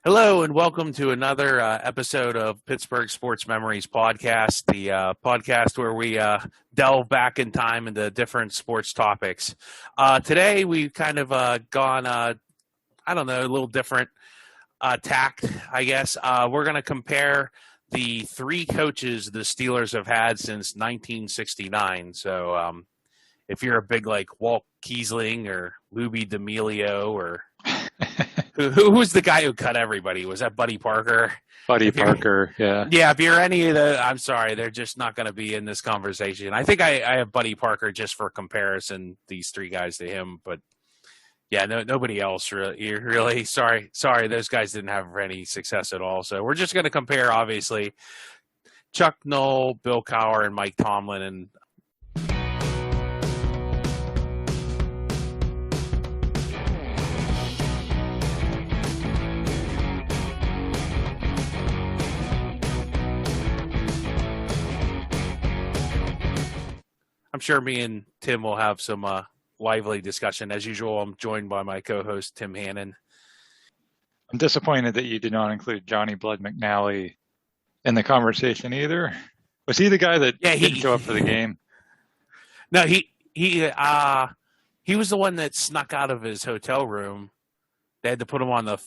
Hello and welcome to another episode of Pittsburgh Sports Memories podcast, the podcast where we delve back in time into different sports topics. Today we've kind of gone, a little different tact, I guess. We're going to compare the three coaches the Steelers have had since 1969. So if you're a big like Walt Kiesling or Louis D'Amelio or who was the guy who cut everybody? Was that Buddy Parker? Buddy Parker, yeah. Yeah, if you're any of the, I'm sorry, they're just not going to be in this conversation. I think I have Buddy Parker just for comparison, these three guys to him. But yeah, nobody else really. Sorry, those guys didn't have any success at all. So we're just going to compare, obviously, Chuck Noll, Bill Cowher, and Mike Tomlin. And I'm sure me and Tim will have some lively discussion. As usual, I'm joined by my co-host, Tim Hannon. I'm disappointed that you did not include Johnny Blood McNally in the conversation either. Was he the guy that didn't show up for the game? No, he was the one that snuck out of his hotel room. They had to put him on the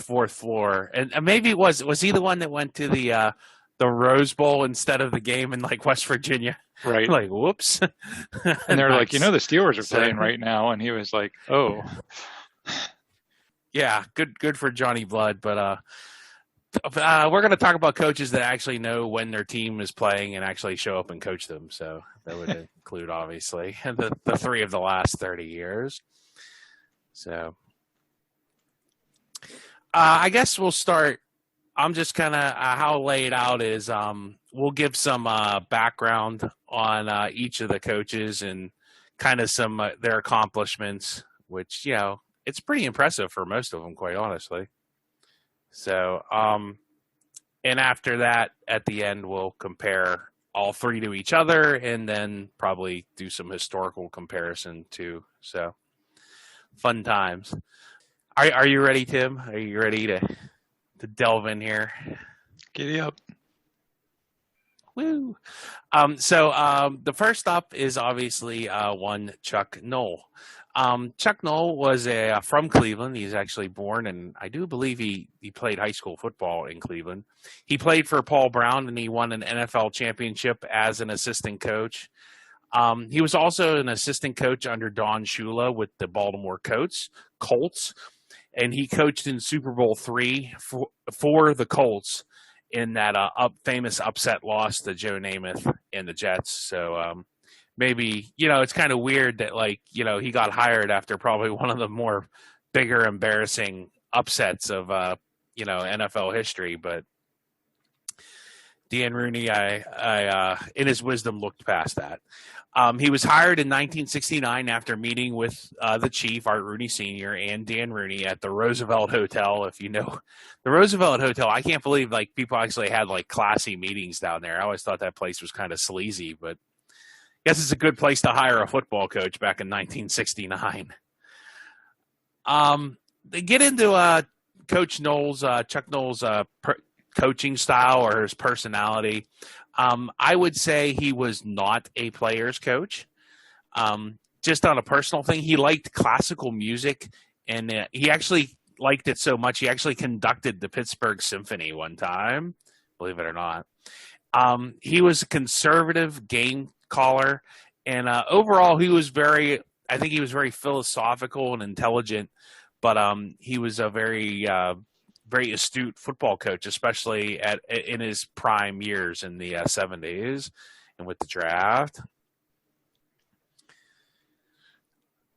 fourth floor, and maybe was he the one that went to the Rose Bowl instead of the game in West Virginia? Right. Like, whoops. And they're like, the Steelers are playing right now. And he was like, oh. Yeah, good for Johnny Blood. But we're going to talk about coaches that actually know when their team is playing and actually show up and coach them. So that would include, obviously, the three of the last 30 years. So I guess we'll start. I'm just kind of how laid out is we'll give some background on each of the coaches and kind of some their accomplishments, which, it's pretty impressive for most of them, quite honestly. So, and after that, at the end, we'll compare all three to each other and then probably do some historical comparison too. So, fun times. Are you ready, Tim? Are you ready to delve in here? Giddy up. Woo. So the first up is obviously one Chuck Noll. Chuck Noll was from Cleveland. He's actually born, and I do believe he played high school football in Cleveland. He played for Paul Brown, and he won an NFL championship as an assistant coach. He was also an assistant coach under Don Shula with the Baltimore Colts. And he coached in Super Bowl III for the Colts in that famous upset loss to Joe Namath and the Jets. So maybe, it's kind of weird that, he got hired after probably one of the more bigger embarrassing upsets of, NFL history. But Dan Rooney, I in his wisdom, looked past that. He was hired in 1969 after meeting with the chief, Art Rooney Sr., and Dan Rooney at the Roosevelt Hotel. If you know the Roosevelt Hotel, I can't believe people actually had classy meetings down there. I always thought that place was kind of sleazy, but I guess it's a good place to hire a football coach back in 1969. They get into Coach Noll's, Chuck Noll's coaching style or his personality. I would say he was not a player's coach. Just on a personal thing, he liked classical music, and he actually liked it so much he actually conducted the Pittsburgh Symphony one time, believe it or not. He was a conservative game caller, and overall he was very philosophical and intelligent, but he was a very astute football coach, especially in his prime years in the 70s and with the draft.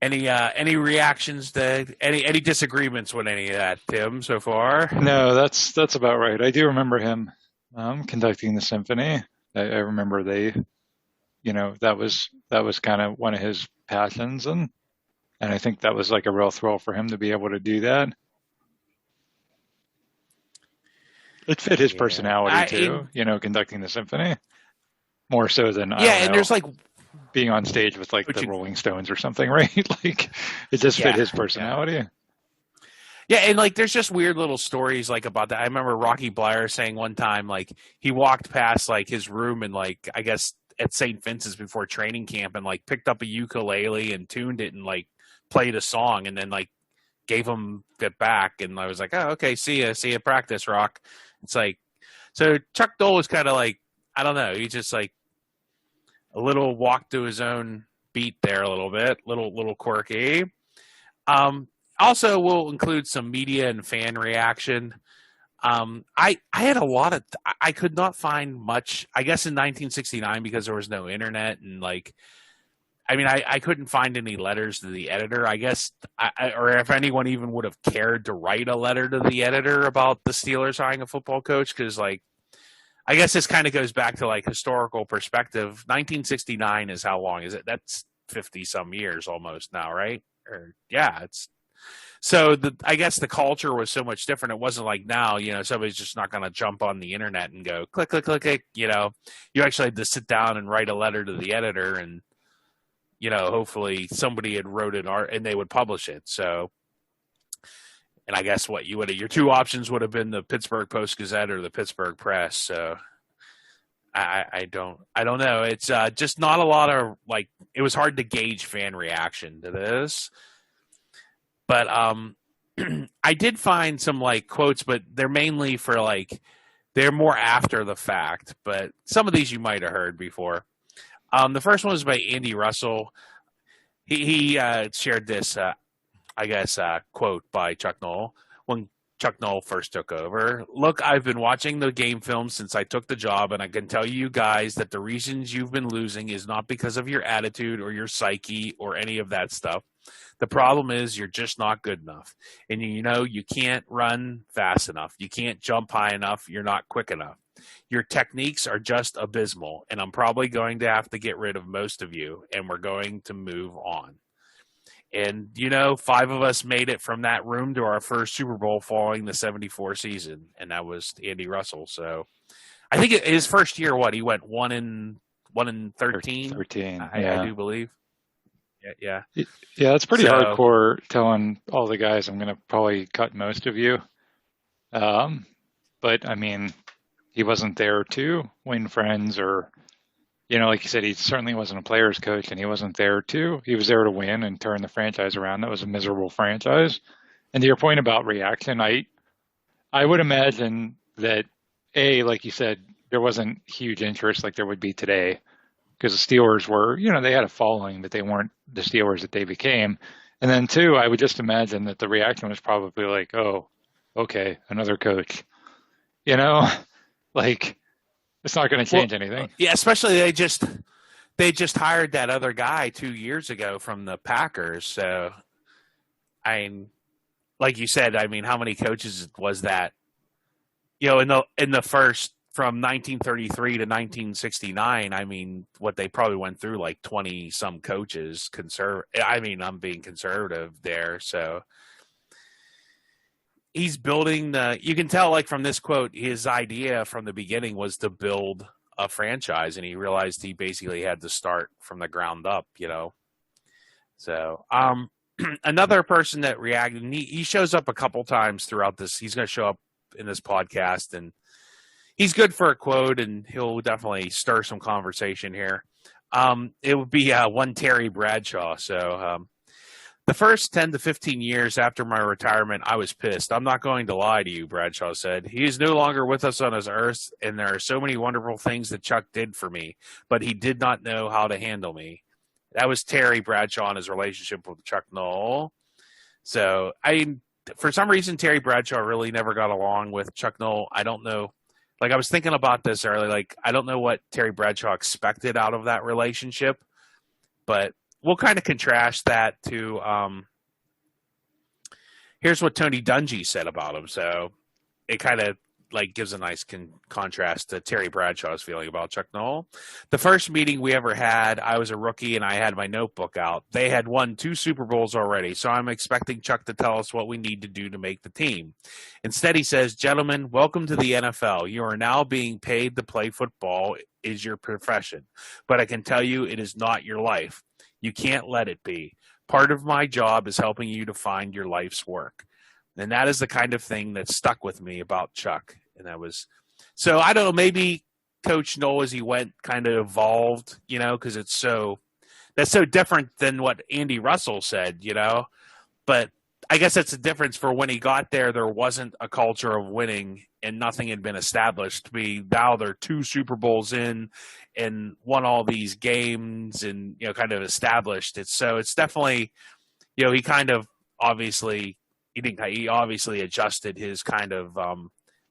Any reactions to any disagreements with any of that, Tim, so far? No, that's about right. I do remember him conducting the symphony. I remember that was kind of one of his passions, and I think that was a real thrill for him to be able to do that. It fit his personality too, conducting the symphony more so than there's being on stage with the Rolling Stones or something, right? It just fit his personality. Yeah, and like there's just weird little stories like about that. I remember Rocky Blyer saying one time like he walked past like his room and like I guess at St. Vincent's before training camp and like picked up a ukulele and tuned it and like played a song and then like gave him it back and I was like, oh okay, see ya practice, Rock. It's like so Chuck Noll was kind of like I don't know, he just like a little walk to his own beat there a little bit, little quirky. Um, Also, we'll include some media and fan reaction. I had a lot of I could not find much. I guess in 1969 because there was no internet and like I mean I couldn't find any letters to the editor. I guess or if anyone even would have cared to write a letter to the editor about the Steelers hiring a football coach because like I guess this kind of goes back to like historical perspective. 1969 is how long is it? That's 50 some years almost now, right? Or yeah, it's so I guess the culture was so much different. It wasn't like now, somebody's just not going to jump on the internet and go click, click, click, click. You actually had to sit down and write a letter to the editor, and hopefully somebody had wrote an art and they would publish it. So, and I guess what your two options would have been the Pittsburgh Post Gazette or the Pittsburgh Press. So I don't know. It's just not a lot of like. It was hard to gauge fan reaction to this. But I did find some like quotes, but they're mainly for like they're more after the fact. But some of these you might have heard before. The first one was by Andy Russell. He shared this, quote by Chuck Noll when Chuck Noll first took over. Look, I've been watching the game film since I took the job, and I can tell you guys that the reasons you've been losing is not because of your attitude or your psyche or any of that stuff. The problem is you're just not good enough. And you can't run fast enough. You can't jump high enough. You're not quick enough. Your techniques are just abysmal, and I'm probably going to have to get rid of most of you, and we're going to move on. And, 5 of us made it from that room to our first Super Bowl following the 74 season, and that was Andy Russell. So I think his first year, he went 1-13? 13, I do believe. Yeah. Yeah, it's pretty hardcore telling all the guys I'm going to probably cut most of you. But, I mean, he wasn't there to win friends or, like you said, he certainly wasn't a player's coach and he wasn't there to. He was there to win and turn the franchise around. That was a miserable franchise. And to your point about reaction, I would imagine that, like you said, there wasn't huge interest like there would be today. Because the Steelers were, they had a following, but they weren't the Steelers that they became. And then 2, I would just imagine that the reaction was probably like, oh, okay, another coach. Like it's not going to change anything. Yeah, especially they just hired that other guy 2 years ago from the Packers. So, like you said, how many coaches was that? In the first. From 1933 to 1969, what they probably went through like 20 some coaches. I'm being conservative there. So he's building you can tell like from this quote, his idea from the beginning was to build a franchise and he realized he basically had to start from the ground up, So, another person that reacted, and he shows up a couple times throughout this. He's going to show up in this podcast and he's good for a quote, and he'll definitely stir some conversation here. It would be one Terry Bradshaw. So the first 10 to 15 years after my retirement, I was pissed. I'm not going to lie to you, Bradshaw said. He is no longer with us on this earth, and there are so many wonderful things that Chuck did for me, but he did not know how to handle me. That was Terry Bradshaw and his relationship with Chuck Noll. So, for some reason, Terry Bradshaw really never got along with Chuck Noll. I don't know. Like I was thinking about this earlier, like I don't know what Terry Bradshaw expected out of that relationship, but we'll kind of contrast that to here's what Tony Dungy said about him. So it kind of like gives a nice contrast to Terry Bradshaw's feeling about Chuck Noll. The first meeting we ever had, I was a rookie and I had my notebook out. They had won 2 Super Bowls already, so I'm expecting Chuck to tell us what we need to do to make the team. Instead, he says, gentlemen, welcome to the NFL. You are now being paid to play football is your profession, but I can tell you it is not your life. You can't let it be. Part of my job is helping you to find your life's work. And that is the kind of thing that stuck with me about Chuck. And that was, so I don't know, maybe Coach Noll as he went kind of evolved, because that's so different than what Andy Russell said, but I guess that's the difference. For when he got there wasn't a culture of winning and nothing had been established. Now they're 2 Super Bowls in and won all these games and, kind of established it. So it's definitely, he kind of obviously, he obviously adjusted his kind of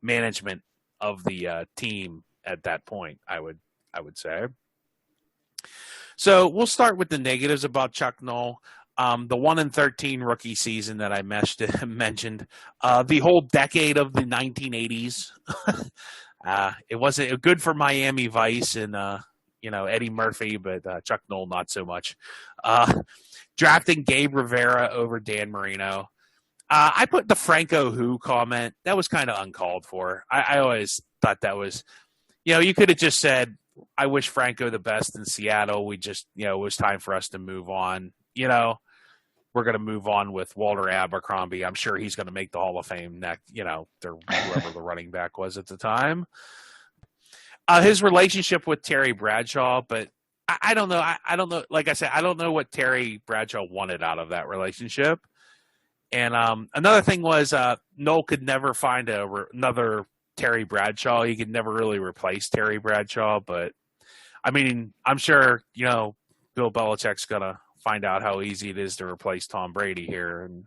management of the team at that point, I would say. So we'll start with the negatives about Chuck Noll. The 1-13 rookie season that I mentioned, the whole decade of the 1980s. It wasn't good for Miami Vice and Eddie Murphy, but Chuck Noll not so much. Drafting Gabe Rivera over Dan Marino. I put the Franco Who comment. That was kind of uncalled for. I always thought that was, you could have just said, I wish Franco the best in Seattle. We just, it was time for us to move on. We're going to move on with Walter Abercrombie. I'm sure he's going to make the Hall of Fame next, whoever the running back was at the time. His relationship with Terry Bradshaw, but I don't know. I don't know. Like I said, I don't know what Terry Bradshaw wanted out of that relationship. And another thing was Noll could never find another Terry Bradshaw. He could never really replace Terry Bradshaw. But, I mean, I'm sure, Bill Belichick's going to find out how easy it is to replace Tom Brady here and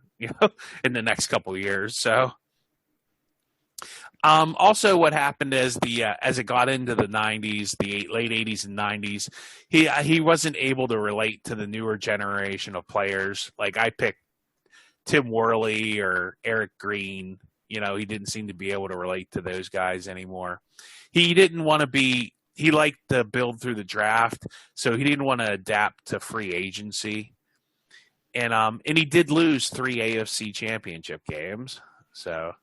in the next couple of years. So also what happened is as it got into the 90s, the late 80s and 90s, he wasn't able to relate to the newer generation of players. Like I picked Tim Worley or Eric Green. He didn't seem to be able to relate to those guys anymore. He didn't want to be he liked to build through the draft, so he didn't want to adapt to free agency. And he did lose 3 AFC championship games. So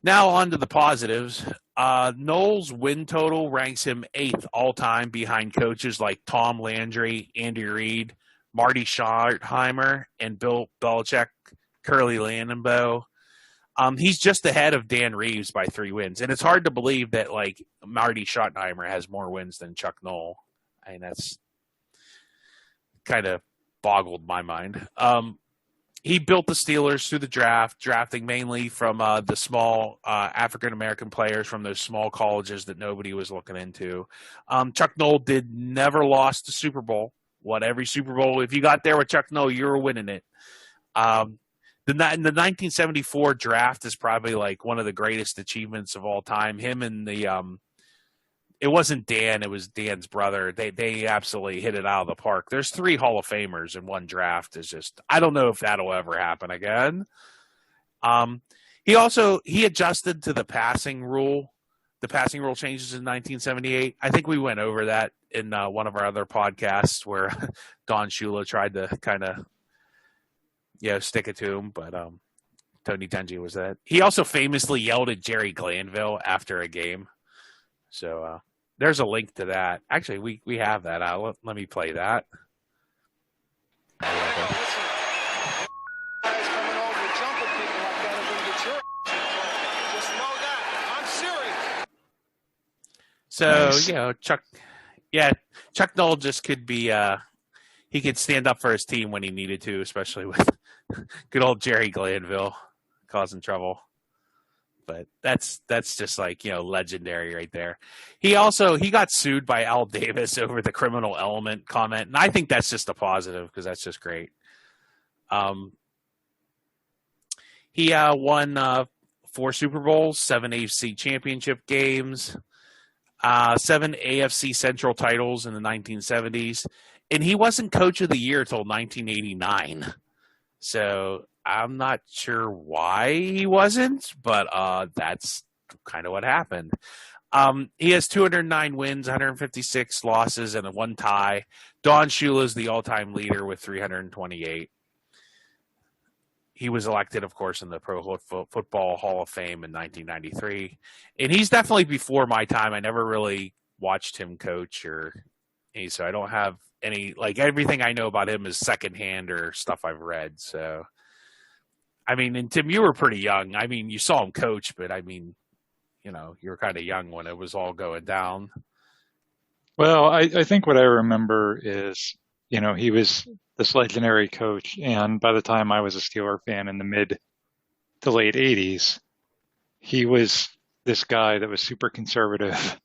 now on to the positives. Noll's win total ranks him 8th all-time behind coaches like Tom Landry, Andy Reid, Marty Schottenheimer, and Bill Belichick, Curly Lambeau. He's just ahead of Dan Reeves by 3 wins. And it's hard to believe that, Marty Schottenheimer has more wins than Chuck Noll. I mean, that's kind of boggled my mind. He built the Steelers through the draft, drafting mainly from the small African-American players from those small colleges that nobody was looking into. Chuck Noll never lost the Super Bowl. Won every Super Bowl. If you got there with Chuck Noll, you were winning it. The 1974 draft is probably one of the greatest achievements of all time. Him and it wasn't Dan, it was Dan's brother. They absolutely hit it out of the park. There's 3 Hall of Famers in one draft. Is just, I don't know if that'll ever happen again. He adjusted to the passing rule. The passing rule changes in 1978. I think we went over that in one of our other podcasts where Don Shula tried to kind of stick it to him, but Tony Dungy was that. He also famously yelled at Jerry Glanville after a game. So there's a link to that. Actually, we have that out. Let me play that. So, nice. Chuck Noll just could be he could stand up for his team when he needed to, especially with good old Jerry Glanville causing trouble. But that's just legendary right there. He got sued by Al Davis over the criminal element comment, and I think that's just a positive because that's just great. He won 4 Super Bowls, 7 AFC championship games, 7 AFC Central titles in the 1970s, and he wasn't Coach of the Year until 1989. So I'm not sure why he wasn't, but that's kind of what happened. He has 209 wins, 156 losses, and 1 tie. Don Shula is the all-time leader with 328. He was elected, of course, in the Pro Football Hall of Fame in 1993. And he's definitely before my time. I never really watched him coach so I don't have any, everything I know about him is secondhand or stuff I've read. So I mean, and Tim, you were pretty young. I mean, you saw him coach, but I mean, you know, you were kind of young when it was all going down. Well, I think what I remember is, he was this legendary coach, and by the time I was a Steeler fan in the mid to late 80s, he was this guy that was super conservative.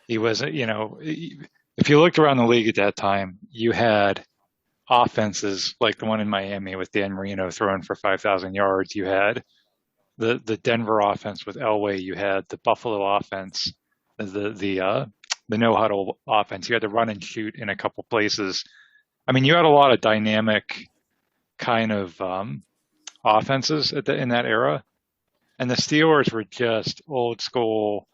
He was, if you looked around the league at that time, you had offenses like the one in Miami with Dan Marino throwing for 5,000 yards. You had the Denver offense with Elway. You had the Buffalo offense, the no huddle offense. You had to run and shoot in a couple places. I mean, you had a lot of dynamic kind of offenses in that era, and the Steelers were just old school,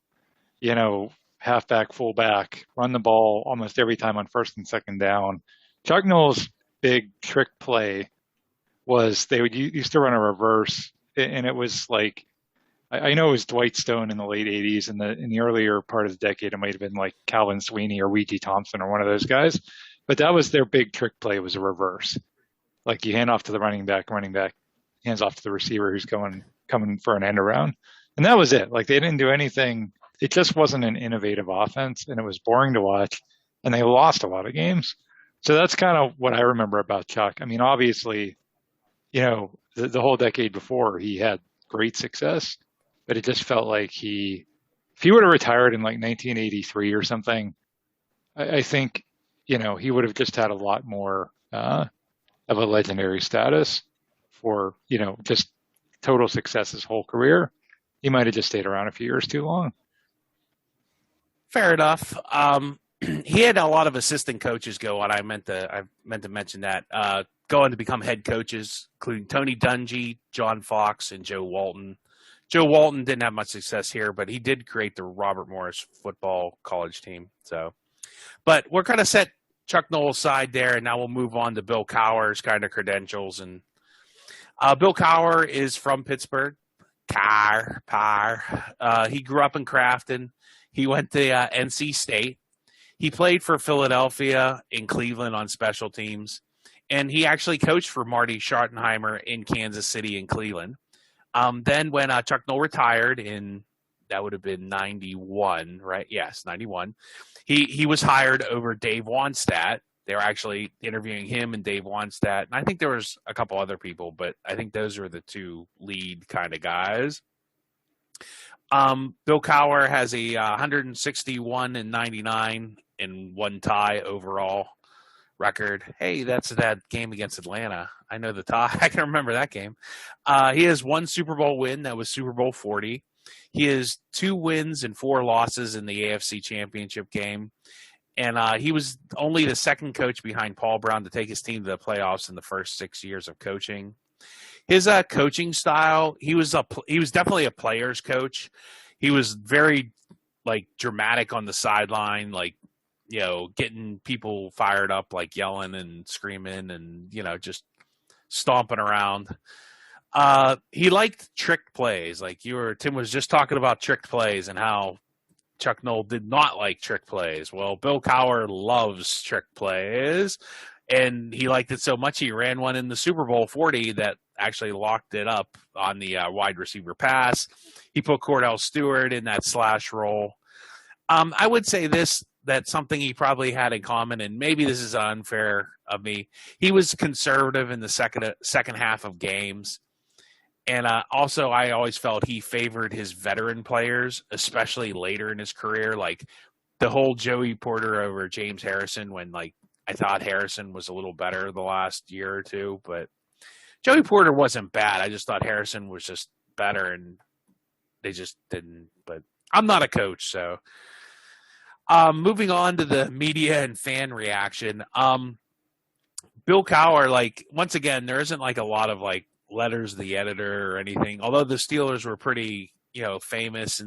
halfback, fullback, run the ball almost every time on first and second down. Chuck Noll's big trick play was they would used to run a reverse, and it was like, I know it was Dwight Stone in the late 80s, and in the earlier part of the decade, it might have been like Calvin Sweeney or Ouija Thompson or one of those guys. But that was their big trick play, was a reverse. Like you hand off to the running back hands off to the receiver who's coming for an end around. And that was it. Like they didn't do anything. It just wasn't an innovative offense, and it was boring to watch, and they lost a lot of games. So that's kind of what I remember about Chuck. I mean, obviously, the whole decade before, he had great success, but it just felt like if he would have retired in like 1983 or something, I think, he would have just had a lot more of a legendary status for, just total success his whole career. He might have just stayed around a few years too long. Fair enough. He had a lot of assistant coaches go on. I meant to mention that go on to become head coaches, including Tony Dungy, John Fox, and Joe Walton. Joe Walton didn't have much success here, but he did create the Robert Morris football college team. So, but we're kind of set Chuck Noll's side there, and now we'll move on to Bill Cowher's kind of credentials. And Bill Cowher is from Pittsburgh. He grew up in Crafton. He went to NC State. He played for Philadelphia and Cleveland on special teams, and he actually coached for Marty Schottenheimer in Kansas City and Cleveland. Then when Chuck Noll retired that would have been 91, right? Yes, 91. He was hired over Dave Wannstedt. They were actually interviewing him and Dave Wannstedt, and I think there was a couple other people, but I think those are the two lead kind of guys. Bill Cowher has a 161 and 99 and one tie overall record. Hey, that's that game against Atlanta. I know the tie. I can remember that game. He has one Super Bowl win. That was Super Bowl 40. He has 2 wins and 4 losses in the AFC Championship game. And he was only the second coach behind Paul Brown to take his team to the playoffs in the first 6 years of coaching. His coaching style, he was definitely a player's coach. He was very dramatic on the sideline, getting people fired up, yelling and screaming and just stomping around. He liked trick plays, Tim was just talking about trick plays and how Chuck Noll did not like trick plays. Well, Bill Cowher loves trick plays, and he liked it so much he ran one in the Super Bowl 40 that actually locked it up on the wide receiver pass. He put Cordell Stewart in that slash role. I would say that's something he probably had in common, and maybe this is unfair of me. He was conservative in the second half of games. And also, I always felt he favored his veteran players, especially later in his career. The whole Joey Porter over James Harrison, when I thought Harrison was a little better the last year or two, but Joey Porter wasn't bad. I just thought Harrison was just better, and they just didn't. But I'm not a coach, so moving on to the media and fan reaction. Bill Cowher, once again, there isn't a lot of letters to the editor or anything, although the Steelers were pretty famous,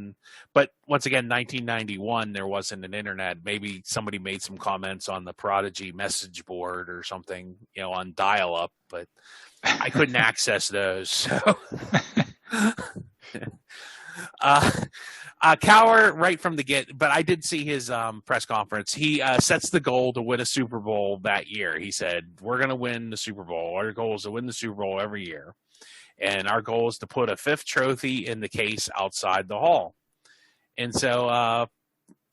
but once again, 1991, there wasn't an internet. Maybe somebody made some comments on the Prodigy message board or something on dial-up, but I couldn't access those. So Cowher, right from the get, but I did see his press conference. He sets the goal to win a Super Bowl that year. He said, we're going to win the Super Bowl. Our goal is to win the Super Bowl every year. and our goal is to put a fifth trophy in the case outside the hall. And so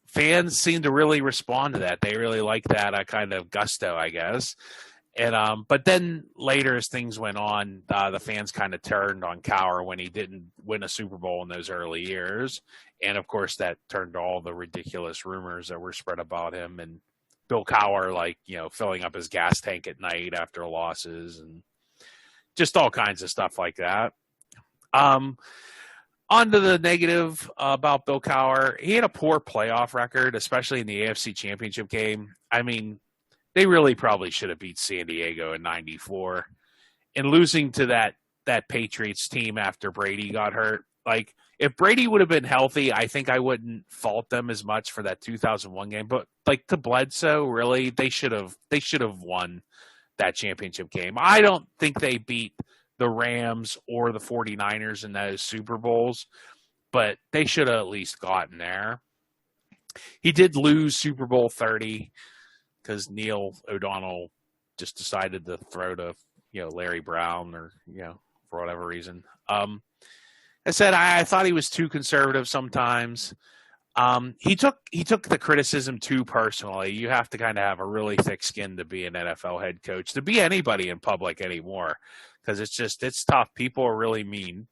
fans seem to really respond to that. They really like that kind of gusto, I guess. And but then later, as things went on, the fans kind of turned on Cowher when he didn't win a Super Bowl in those early years, and of course that turned to all the ridiculous rumors that were spread about him and Bill Cowher, like filling up his gas tank at night after losses and just all kinds of stuff like that. On to the negative about Bill Cowher. He had a poor playoff record, especially in the AFC Championship game. I mean, they really probably should have beat San Diego in '94. And losing to that Patriots team after Brady got hurt. Like, if Brady would have been healthy, I think I wouldn't fault them as much for that 2001 game. But like to Bledsoe, really, they should have won that championship game. I don't think they beat the Rams or the 49ers in those Super Bowls, but they should have at least gotten there. He did lose Super Bowl 30 because Neil O'Donnell just decided to throw to Larry Brown or for whatever reason. I said I thought he was too conservative sometimes. He took the criticism too personally. You have to kind of have a really thick skin to be an NFL head coach, to be anybody in public anymore, because it's tough. People are really mean.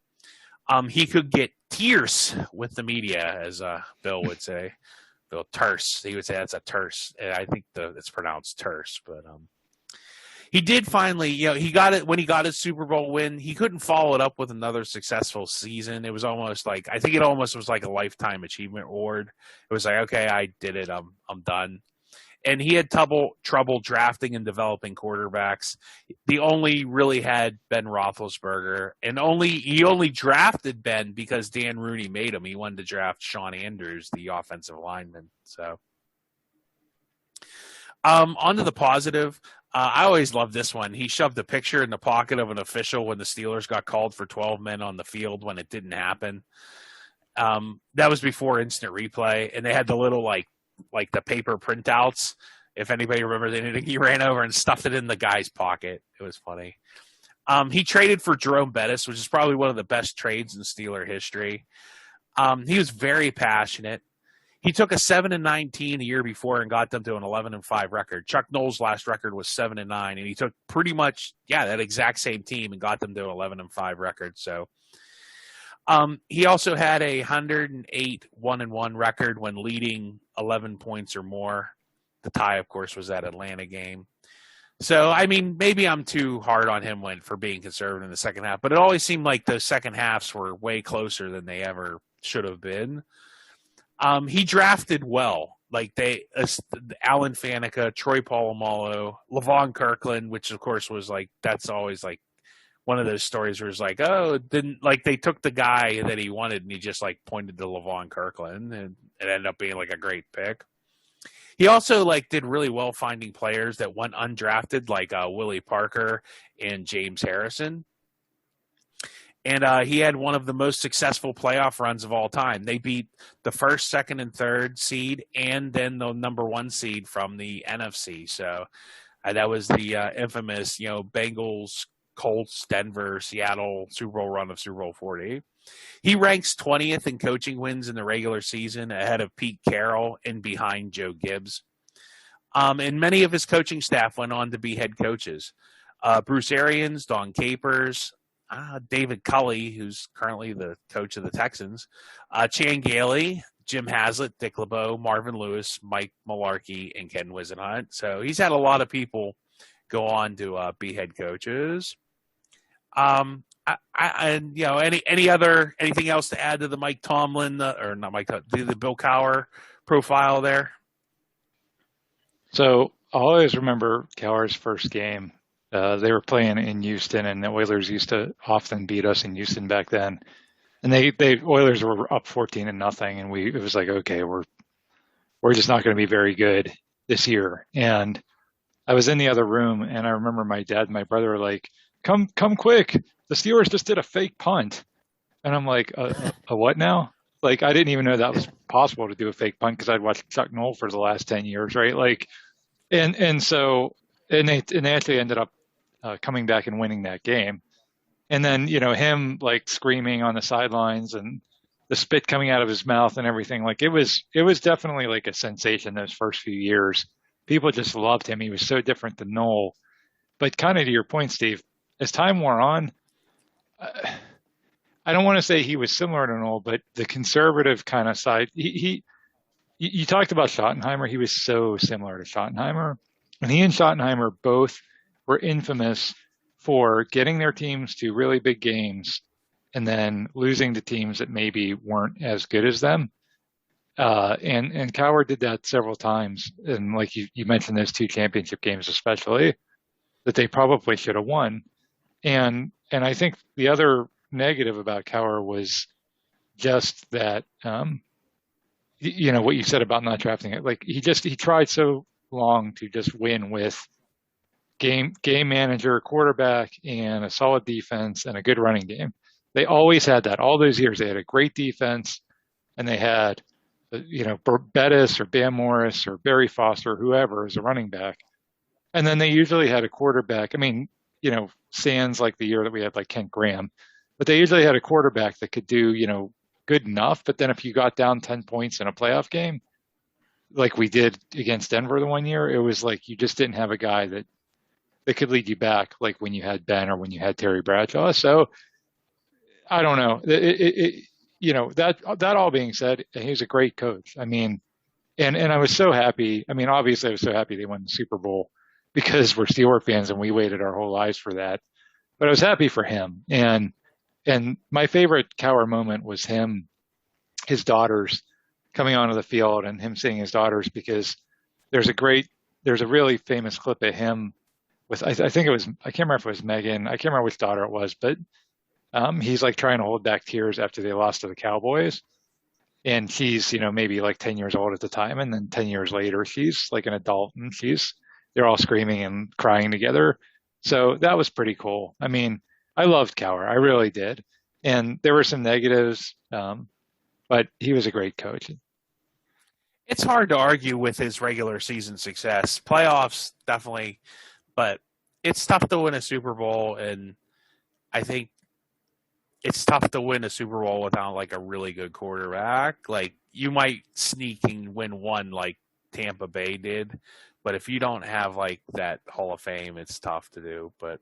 He could get tears with the media, as Bill would say. Bill terse. He would say that's a terse. I think it's pronounced terse, but he did finally, he got it when he got his Super Bowl win. He couldn't follow it up with another successful season. It was almost like, I think it almost was like a lifetime achievement award. It was like, okay, I did it. I'm done. And he had trouble drafting and developing quarterbacks. He only really had Ben Roethlisberger, and he only drafted Ben because Dan Rooney made him. He wanted to draft Sean Andrews, the offensive lineman. So, on to the positive. I always loved this one. He shoved a picture in the pocket of an official when the Steelers got called for 12 men on the field when it didn't happen. That was before instant replay, and they had the little like the paper printouts. If anybody remembers anything, he ran over and stuffed it in the guy's pocket. It was funny. He traded for Jerome Bettis, which is probably one of the best trades in Steeler history. He was very passionate. He took a 7-19 the year before and got them to an 11-5 record. Chuck Noll's last record was 7-9, and he took pretty much that exact same team and got them to an 11-5 record. So he also had a 108 1-1 record when leading 11 points or more. The tie, of course, was that Atlanta game. So, I mean, maybe I'm too hard on him for being conservative in the second half, but it always seemed like those second halves were way closer than they ever should have been. He drafted well. Like Alan Faneca, Troy Polamalu, Levon Kirkland, which of course was that's always one of those stories where it's they took the guy that he wanted and he just pointed to Levon Kirkland, and it ended up being a great pick. He also did really well finding players that went undrafted, like Willie Parker and James Harrison. And he had one of the most successful playoff runs of all time. They beat the first, second, and third seed, and then the number one seed from the NFC. So that was the infamous, Bengals, Colts, Denver, Seattle Super Bowl run of Super Bowl 40. He ranks 20th in coaching wins in the regular season, ahead of Pete Carroll and behind Joe Gibbs. And many of his coaching staff went on to be head coaches. Bruce Arians, Don Capers, David Culley, who's currently the coach of the Texans, Chan Gailey, Jim Haslett, Dick LeBeau, Marvin Lewis, Mike Mularkey, and Ken Wisenhunt. So he's had a lot of people go on to be head coaches. Anything else to add to the Mike Tomlin or not Mike, the Bill Cowher profile there? So I always remember Cowher's first game. They were playing in Houston, and the Oilers used to often beat us in Houston back then. And they Oilers were up 14-0, and it was like, okay, we're just not going to be very good this year. And I was in the other room, and I remember my dad and my brother were like, come quick. The Steelers just did a fake punt. And I'm like, a what now? I didn't even know that was possible to do a fake punt because I'd watched Chuck Noll for the last 10 years, right? And they actually ended up coming back and winning that game. And then, him like screaming on the sidelines and the spit coming out of his mouth and everything. Like it was definitely like a sensation those first few years. People just loved him. He was so different than Noll. But kind of to your point, Steve, as time wore on, uh, I don't want to say he was similar to Noll, but the conservative kind of side, you talked about Schottenheimer. He was so similar to Schottenheimer. And he and Schottenheimer both were infamous for getting their teams to really big games and then losing to teams that maybe weren't as good as them. And Cowher did that several times. And like you mentioned those two championship games, especially, that they probably should have won. And I think the other negative about Cowher was just that, what you said about not drafting it. Like he tried so long to just win with game manager, quarterback, and a solid defense and a good running game. They always had that. All those years, they had a great defense, and they had, Bettis or Bam Morris or Barry Foster, whoever, as a running back. And then they usually had a quarterback. I mean, sans like the year that we had like Kent Graham, but they usually had a quarterback that could do, good enough. But then if you got down 10 points in a playoff game, like we did against Denver the one year, it was like you just didn't have a guy that could lead you back, like when you had Ben or when you had Terry Bradshaw. So I don't know. That all being said, he's a great coach. I mean, and I was so happy. I mean, obviously, I was so happy they won the Super Bowl because we're Steelers fans and we waited our whole lives for that. But I was happy for him. And my favorite Cowher moment was his daughters coming onto the field and him seeing his daughters, because there's a really famous clip of him with, I think it was, I can't remember if it was Megan. I can't remember which daughter it was, but he's like trying to hold back tears after they lost to the Cowboys. And she's, maybe like 10 years old at the time. And then 10 years later, she's like an adult and they're all screaming and crying together. So that was pretty cool. I mean, I loved Cowher. I really did. And there were some negatives, but he was a great coach. It's hard to argue with his regular season success. Playoffs, definitely, but it's tough to win a Super Bowl, and I think it's tough to win a Super Bowl without like a really good quarterback. Like you might sneak and win one like Tampa Bay did, but if you don't have like that Hall of Fame, it's tough to do. But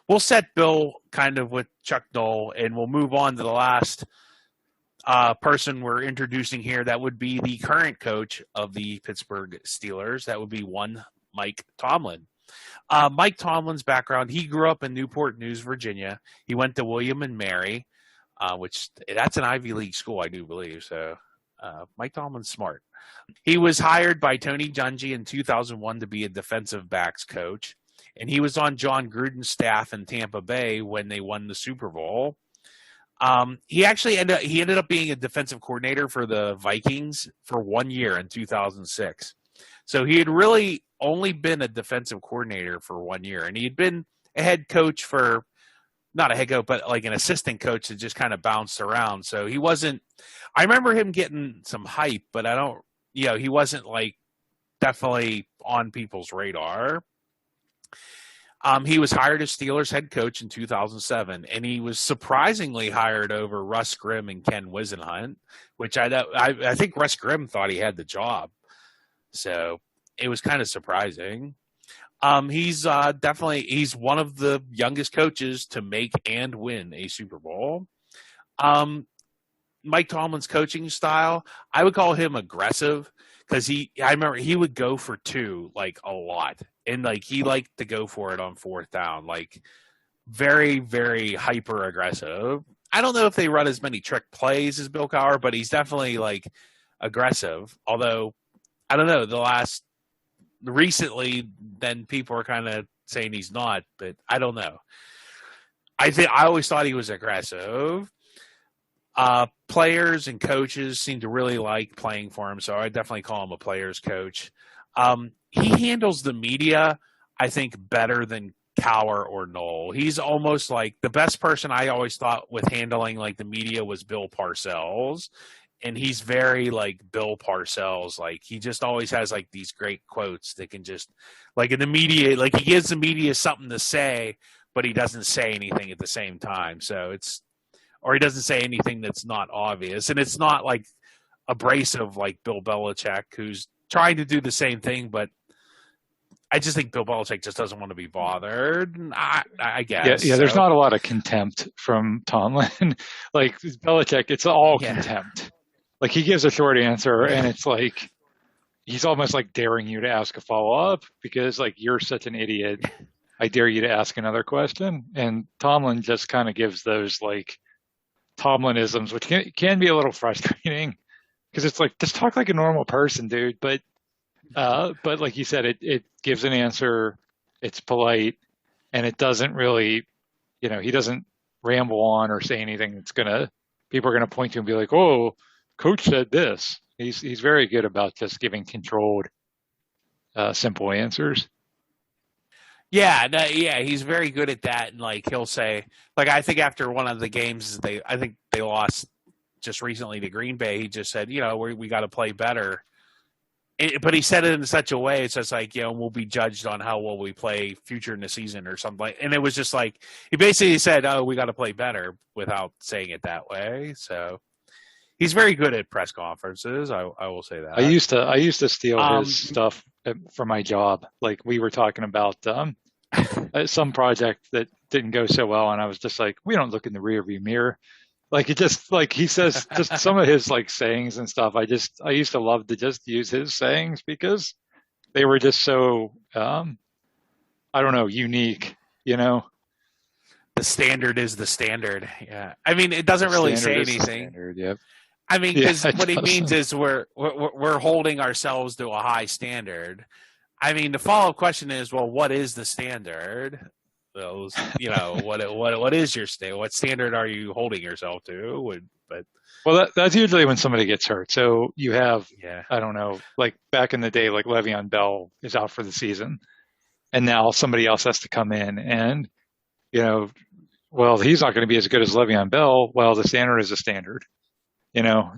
we'll set Bill kind of with Chuck Noll, and we'll move on to the last person we're introducing here. That would be the current coach of the Pittsburgh Steelers. That would be one Mike Tomlin. Mike Tomlin's background, he grew up in Newport News, Virginia. He went to William and Mary, which that's an Ivy League school, I do believe. So Mike Tomlin's smart. He was hired by Tony Dungy in 2001 to be a defensive backs coach. And he was on John Gruden's staff in Tampa Bay when they won the Super Bowl. He actually ended up being a defensive coordinator for the Vikings for 1 year in 2006. So he had really only been a defensive coordinator for 1 year, and he had been a head coach for, not a head coach, but like an assistant coach that just kind of bounced around. So he wasn't, I remember him getting some hype, but he wasn't like definitely on people's radar. He was hired as Steelers head coach in 2007, and he was surprisingly hired over Russ Grimm and Ken Wisenhunt, which I think Russ Grimm thought he had the job. So it was kind of surprising. He's one of the youngest coaches to make and win a Super Bowl. Mike Tomlin's coaching style, I would call him aggressive, because I remember he would go for two like a lot, and like he liked to go for it on fourth down, like very, very hyper aggressive. I don't know if they run as many trick plays as Bill Cowher, but he's definitely like aggressive. Although I don't know, recently, then people are kind of saying he's not, but I don't know. I always thought he was aggressive. Players and coaches seem to really like playing for him, so I definitely call him a player's coach. He handles the media, I think, better than Cowher or Noll. He's almost like the best person I always thought with handling like the media was Bill Parcells. And he's very like Bill Parcells. Like he just always has like these great quotes that can just like in the media, like he gives the media something to say, but he doesn't say anything at the same time. So or he doesn't say anything that's not obvious. And it's not like abrasive like Bill Belichick, who's trying to do the same thing, but I just think Bill Belichick just doesn't want to be bothered. I guess. Yeah. There's not a lot of contempt from Tomlin. Like Belichick, it's all contempt. Like he gives a short answer, and it's like he's almost like daring you to ask a follow-up because like you're such an idiot. I dare you to ask another question. And Tomlin just kind of gives those like Tomlinisms, which can be a little frustrating because it's like just talk like a normal person, dude. But like you said, it gives an answer. It's polite, and it doesn't really, he doesn't ramble on or say anything that's people are gonna point to and be like, oh, coach said this. He's very good about just giving controlled, simple answers. Yeah, he's very good at that. And like he'll say, like I think after one of the games, I think they lost just recently to Green Bay. He just said, we got to play better. But he said it in such a way, it's just like, we'll be judged on how well we play future in the season or something. And it was just like, he basically said, oh, we got to play better without saying it that way. So he's very good at press conferences. I will say that. I used to steal his stuff for my job. Like we were talking about some project that didn't go so well. And I was just like, we don't look in the rearview mirror. Like it just like he says just some of his like sayings and stuff. I used to love to just use his sayings because they were just so I don't know, unique, The standard is the standard. Yeah. I mean, it doesn't really say anything. Yep. I mean, because what he means is we're holding ourselves to a high standard. I mean, the follow-up question is, well, what is the standard? Those, what is your standard? What standard are you holding yourself to? Well, that's usually when somebody gets hurt. So you have, I don't know, like back in the day, like Le'Veon Bell is out for the season, and now somebody else has to come in, and well, he's not going to be as good as Le'Veon Bell. Well, the standard is a standard.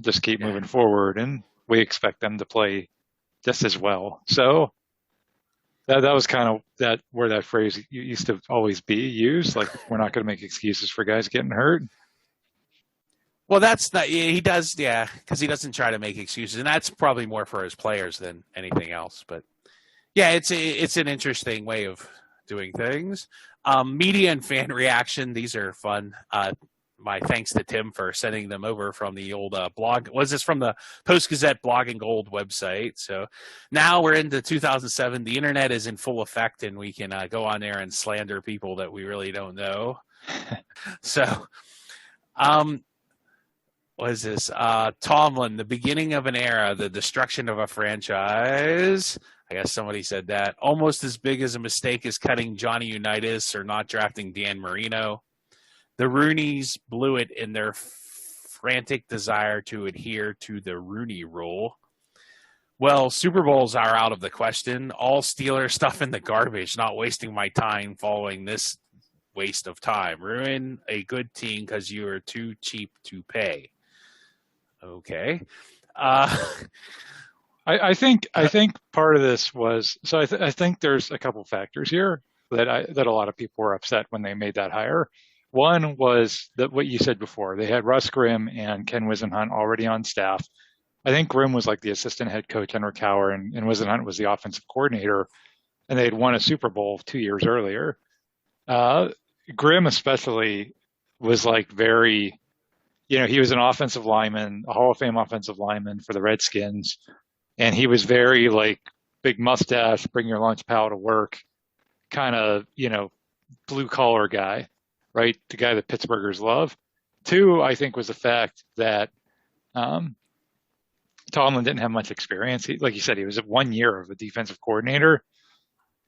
Just keep moving forward, and we expect them to play just as well. So. That was kind of where that phrase used to always be used. Like we're not going to make excuses for guys getting hurt. Well, that's not. He does, because he doesn't try to make excuses, and that's probably more for his players than anything else. But yeah, it's an interesting way of doing things. Media and fan reaction; these are fun. My thanks to Tim for sending them over from the old blog. Was this from the Post-Gazette Blog and Gold website? So now we're into 2007. The internet is in full effect, and we can go on there and slander people that we really don't know. So, what is this? Tomlin, the beginning of an era, the destruction of a franchise. I guess somebody said that. Almost as big as a mistake as cutting Johnny Unitas or not drafting Dan Marino. The Rooneys blew it in their frantic desire to adhere to the Rooney rule. Well, Super Bowls are out of the question. All Steeler stuff in the garbage. Not wasting my time following this waste of time. Ruin a good team because you are too cheap to pay. Okay. I think part of this was so. I think there's a couple factors here that a lot of people were upset when they made that hire. One was that what you said before. They had Russ Grimm and Ken Wisenhunt already on staff. I think Grimm was like the assistant head coach under Cowher, and Wisenhunt was the offensive coordinator, and they had won a Super Bowl 2 years earlier. Grimm especially was like very, he was an offensive lineman, a Hall of Fame offensive lineman for the Redskins, and he was very like big mustache, bring your lunch pal to work, kind of, blue collar guy. Right, the guy that Pittsburghers love. Two, I think, was the fact that Tomlin didn't have much experience. Like you said, he was at 1 year of a defensive coordinator,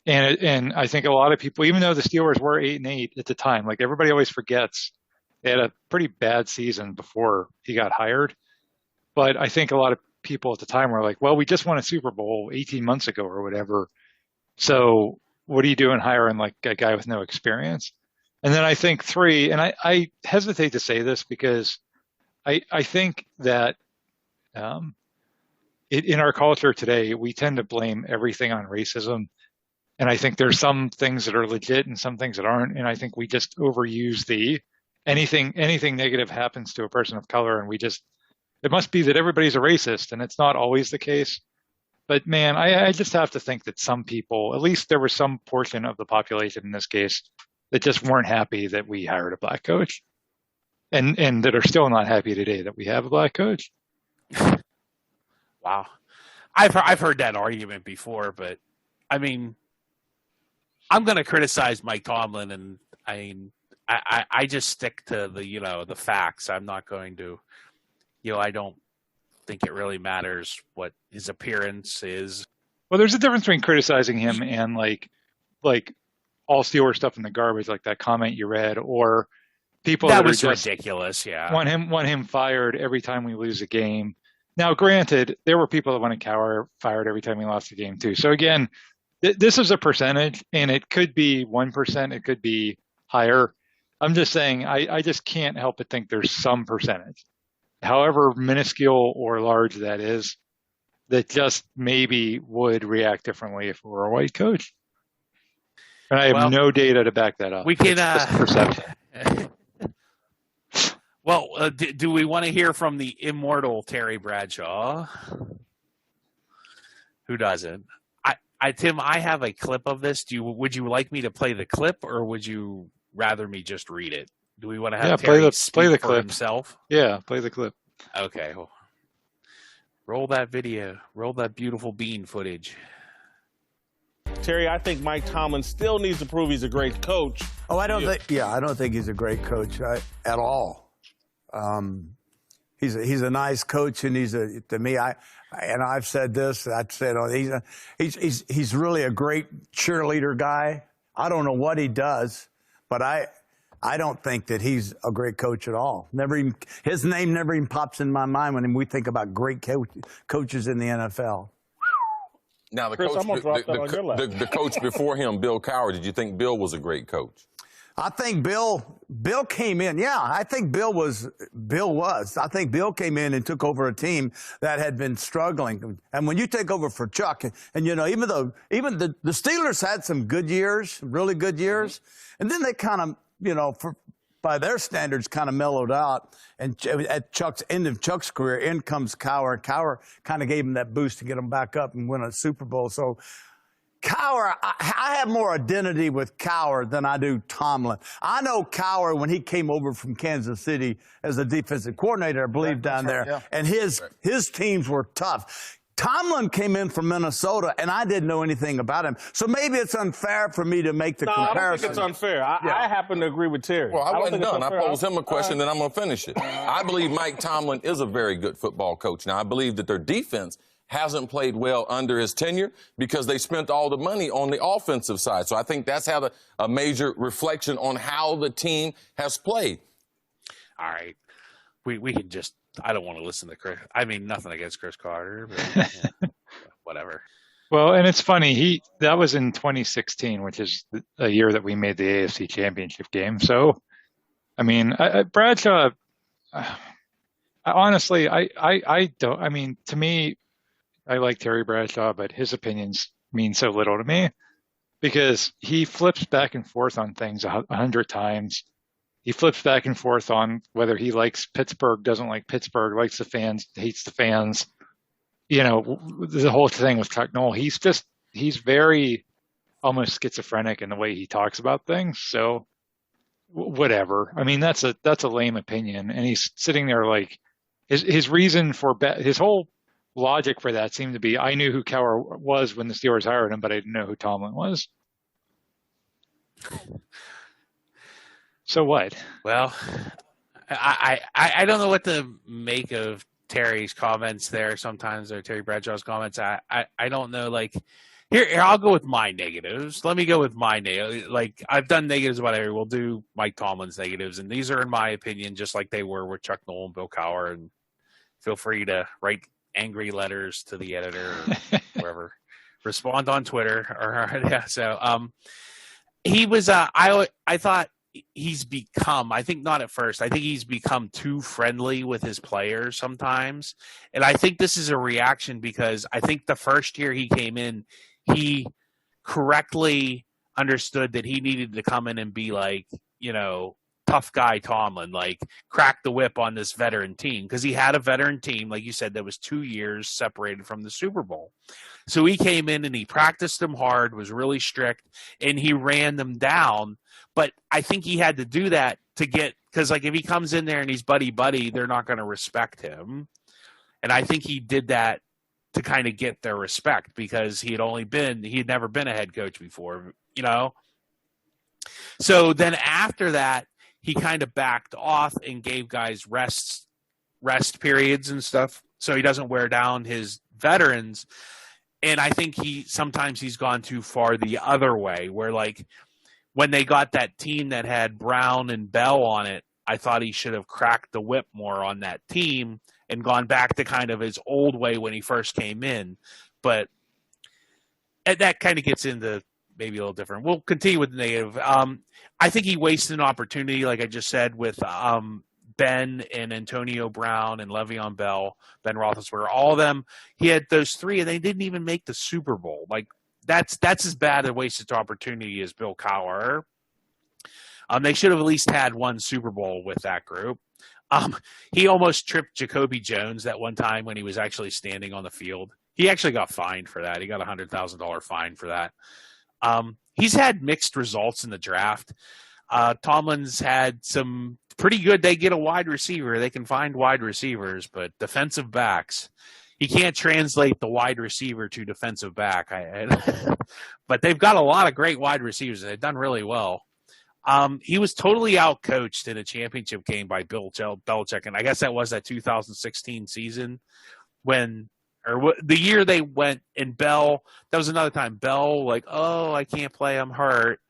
and I think a lot of people, even though the Steelers were 8-8 at the time, like everybody always forgets, they had a pretty bad season before he got hired. But I think a lot of people at the time were like, "Well, we just won a Super Bowl 18 months ago or whatever, so what are you doing hiring like a guy with no experience?" And then I think three, and I hesitate to say this because I think that in our culture today, we tend to blame everything on racism. And I think there's some things that are legit and some things that aren't. And I think we just overuse anything negative happens to a person of color, and it must be that everybody's a racist, and it's not always the case. But man, I just have to think that some people, at least there was some portion of the population in this case, that just weren't happy that we hired a black coach, and that are still not happy today that we have a black coach. Wow, I've heard that argument before, but I mean, I'm going to criticize Mike Tomlin, and I just stick to the facts. I'm not going to, I don't think it really matters what his appearance is. Well, there's a difference between criticizing him and like all Steelers stuff in the garbage, like that comment you read, or people that was are just ridiculous. Yeah, want him fired every time we lose a game. Now, granted, there were people that wanted Cowher fired every time we lost a game too. So again, this is a percentage, and it could be 1%, it could be higher. I'm just saying, I just can't help but think there's some percentage, however minuscule or large that is, that just maybe would react differently if we were a white coach. And I have no data to back that up. We can just perception. Well, do we want to hear from the immortal Terry Bradshaw? Who doesn't? Tim, I have a clip of this. Would you like me to play the clip, or would you rather me just read it? Do we want to have Terry play the for clip himself? Yeah, play the clip. Okay. Well, roll that video. Roll that beautiful bean footage. Terry, I think Mike Tomlin still needs to prove he's a great coach. Oh, I don't think he's a great coach at all. He's a nice coach, and to me, I've said this. I've said he's really a great cheerleader guy. I don't know what he does, but I don't think that he's a great coach at all. His name never even pops in my mind when we think about great coaches in the NFL. Now, Chris, the coach before him, Bill Cowher, did you think Bill was a great coach? I think Bill came in. Yeah, I think Bill was. I think Bill came in and took over a team that had been struggling. And when you take over for Chuck, and even the Steelers had some good years, really good years, and then they kind of, by their standards, kind of mellowed out. And at Chuck's end of Chuck's career, in comes Cowher. Cowher kind of gave him that boost to get him back up and win a Super Bowl. So Cowher, I have more identity with Cowher than I do Tomlin. I know Cowher when he came over from Kansas City as a defensive coordinator, I believe, down there. Yeah. And his teams were tough. Tomlin came in from Minnesota, and I didn't know anything about him. So maybe it's unfair for me to make the comparison. I don't think it's unfair. I happen to agree with Terry. Well, I wasn't done. I posed him a question, then I'm going to finish it. I believe Mike Tomlin is a very good football coach. Now, I believe that their defense hasn't played well under his tenure because they spent all the money on the offensive side. So I think that's had a major reflection on how the team has played. All right. We can just – I don't want to listen to Chris. I mean, nothing against Chris Carter, but whatever. Well, and it's funny. That was in 2016, which is a year that we made the AFC Championship game. So, I mean, Bradshaw, honestly, I don't – I mean, to me, I like Terry Bradshaw, but his opinions mean so little to me because he flips back and forth on things 100 times. He flips back and forth on whether he likes Pittsburgh, doesn't like Pittsburgh, likes the fans, hates the fans. The whole thing with Chuck Noll, he's very almost schizophrenic in the way he talks about things. So whatever. I mean, that's a lame opinion. And he's sitting there like his reason for his whole logic for that seemed to be, I knew who Cowher was when the Steelers hired him, but I didn't know who Tomlin was. So what? Well, I don't know what to make of Terry's comments there sometimes, or Terry Bradshaw's comments. I don't know. Like, here, I'll go with my negatives. Let me go with my negatives. Like, I've done negatives, whatever. We'll do Mike Tomlin's negatives, and these are, in my opinion, just like they were with Chuck Noll and Bill Cowher. And feel free to write angry letters to the editor or wherever. Respond on Twitter. Or yeah. So, he was. I thought. He's become, I think not at first, I think he's become too friendly with his players sometimes. And I think this is a reaction because I think the first year he came in, he correctly understood that he needed to come in and be like, tough guy Tomlin, like crack the whip on this veteran team, because he had a veteran team, like you said, that was 2 years separated from the Super Bowl. So he came in and he practiced them hard, was really strict, and he ran them down. But I think he had to do that to get, because like if he comes in there and he's buddy, they're not going to respect him. And I think he did that to kind of get their respect, because he had never been a head coach before, So then after that, he kind of backed off and gave guys rest periods and stuff, so he doesn't wear down his veterans. And I think sometimes he's gone too far the other way, where like when they got that team that had Brown and Bell on it, I thought he should have cracked the whip more on that team and gone back to kind of his old way when he first came in. But that kind of gets into maybe a little different. We'll continue with the negative. I think he wasted an opportunity, like I just said, with Ben and Antonio Brown and Le'Veon Bell, Ben Roethlisberger, all of them. He had those three, and they didn't even make the Super Bowl. Like that's as bad a wasted opportunity as Bill Cowher. They should have at least had one Super Bowl with that group. He almost tripped Jacoby Jones that one time when he was actually standing on the field. He actually got fined for that. He got a $100,000 fine for that. He's had mixed results in the draft. Tomlin's had some pretty good. They get a wide receiver. They can find wide receivers, but defensive backs, he can't translate the wide receiver to defensive back. But they've got a lot of great wide receivers, and they've done really well. He was totally outcoached in a championship game by Bill Belichick, and I guess that was that 2016 season the year they went, and Bell, that was another time. Bell, like, oh, I can't play, I'm hurt.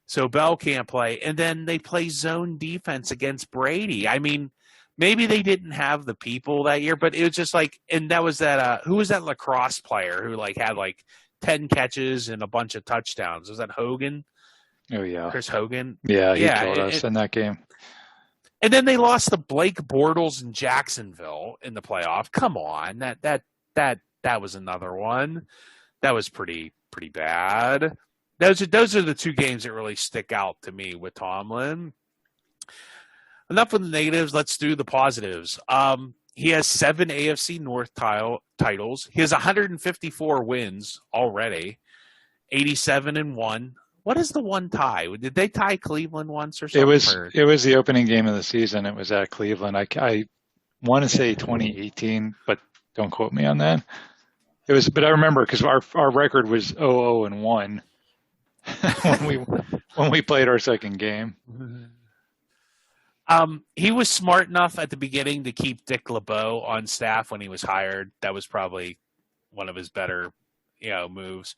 So Bell can't play. And then they play zone defense against Brady. I mean, maybe they didn't have the people that year, but it was just like, and that was that, who was that lacrosse player who like had like 10 catches and a bunch of touchdowns? Was that Hogan? Oh, yeah. Chris Hogan? Yeah, he killed us in that game. And then they lost to Blake Bortles in Jacksonville in the playoff. Come on, that was another one. That was pretty bad. Those are the two games that really stick out to me with Tomlin. Enough with the negatives. Let's do the positives. He has 7 AFC North titles. He has 154 wins already, 87-1. What is the one tie? Did they tie Cleveland once or something? It was the opening game of the season. It was at Cleveland. I want to say 2018, but don't quote me on that. But I remember because our record was 0-1 when we played our second game. He was smart enough at the beginning to keep Dick LeBeau on staff when he was hired. That was probably one of his better moves.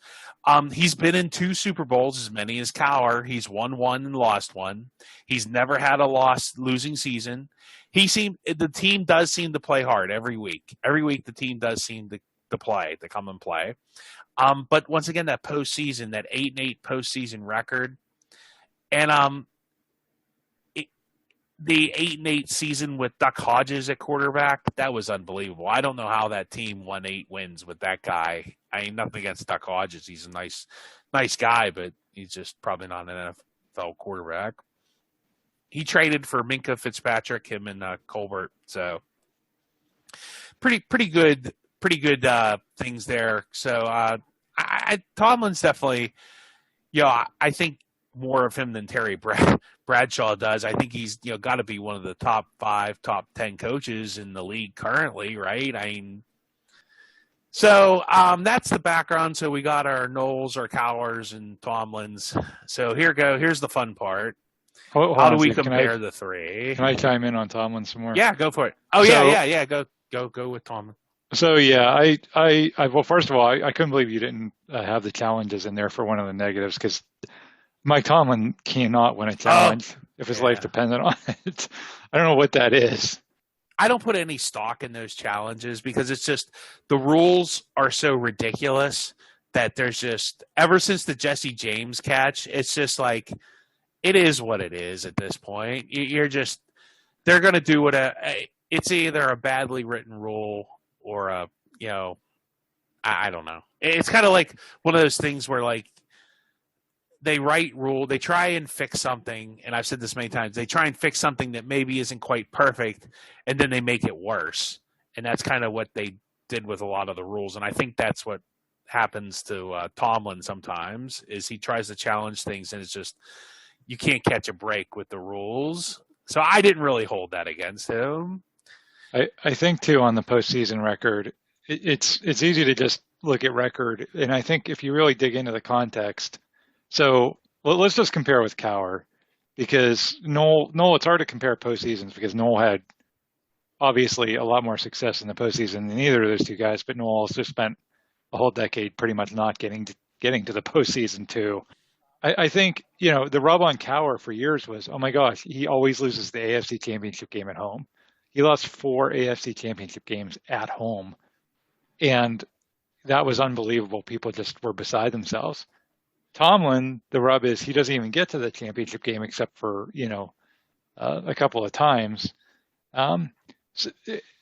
He's been in 2 Super Bowls, as many as Cowher. He's won 1 and lost 1. He's never had a losing season. The team does seem to play hard every week. Every week the team does seem to come and play. But once again, that postseason, that 8-8 postseason record, and the 8-8 season with Duck Hodges at quarterback, that was unbelievable. I don't know how that team won 8 wins with that guy. I mean, nothing against Duck Hodges. He's a nice guy, but he's just probably not an NFL quarterback. He traded for Minka Fitzpatrick, him and Colbert. So pretty good things there. So Tomlin's definitely, I think more of him than Terry Bradshaw does. I think he's got to be one of the top 5, top 10 coaches in the league currently, right? I mean, so that's the background. So we got our Knolls, our Cowhers, and Tomlins. So here's the fun part. How do we compare the 3? Can I chime in on Tomlin some more? Yeah, go for it. Oh, yeah. Go with Tomlin. So yeah, well, first of all, I couldn't believe you didn't have the challenges in there for one of the negatives, because Mike Tomlin cannot win a challenge if his life depended on it. I don't know what that is. I don't put any stock in those challenges because it's just the rules are so ridiculous that there's just, ever since the Jesse James catch, it's just like, it is what it is at this point. They're going to do what it's either a badly written rule or I don't know. It's kind of like one of those things where like they write rule, they try and fix something, and I've said this many times, they try and fix something that maybe isn't quite perfect, and then they make it worse. And that's kind of what they did with a lot of the rules. And I think that's what happens to Tomlin sometimes, is he tries to challenge things, and it's just, you can't catch a break with the rules. So I didn't really hold that against him. I think, too, on the postseason record, it's easy to just look at record. And I think if you really dig into the context, so let's just compare with Cowher, because Noll, it's hard to compare postseasons because Noll had obviously a lot more success in the postseason than either of those two guys, but Noll also spent a whole decade pretty much not getting to the postseason too. I think, the rub on Cowher for years was, oh my gosh, he always loses the AFC Championship game at home. He lost 4 AFC Championship games at home, and that was unbelievable. People just were beside themselves. Tomlin, the rub is he doesn't even get to the championship game except for, a couple of times. What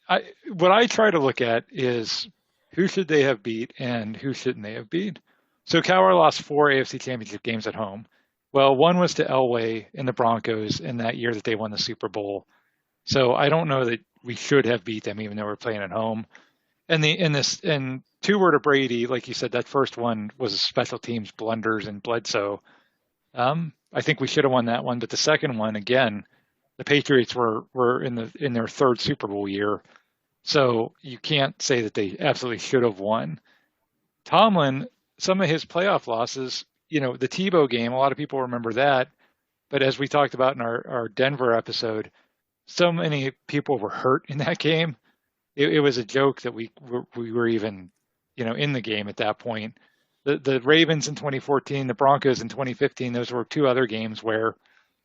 I try to look at is who should they have beat and who shouldn't they have beat. So Cowher lost 4 AFC Championship games at home. Well, one was to Elway and the Broncos in that year that they won the Super Bowl. So I don't know that we should have beat them even though we're playing at home. And 2 were to Brady, like you said, that first one was a special teams blunders and Bledsoe. I think we should have won that one, but the second one, again, the Patriots were in their 3rd Super Bowl year, so you can't say that they absolutely should have won. Tomlin, some of his playoff losses, the Tebow game, a lot of people remember that, but as we talked about in our Denver episode, so many people were hurt in that game. It was a joke that we were even, in the game at that point. The Ravens in 2014, the Broncos in 2015, those were 2 other games where,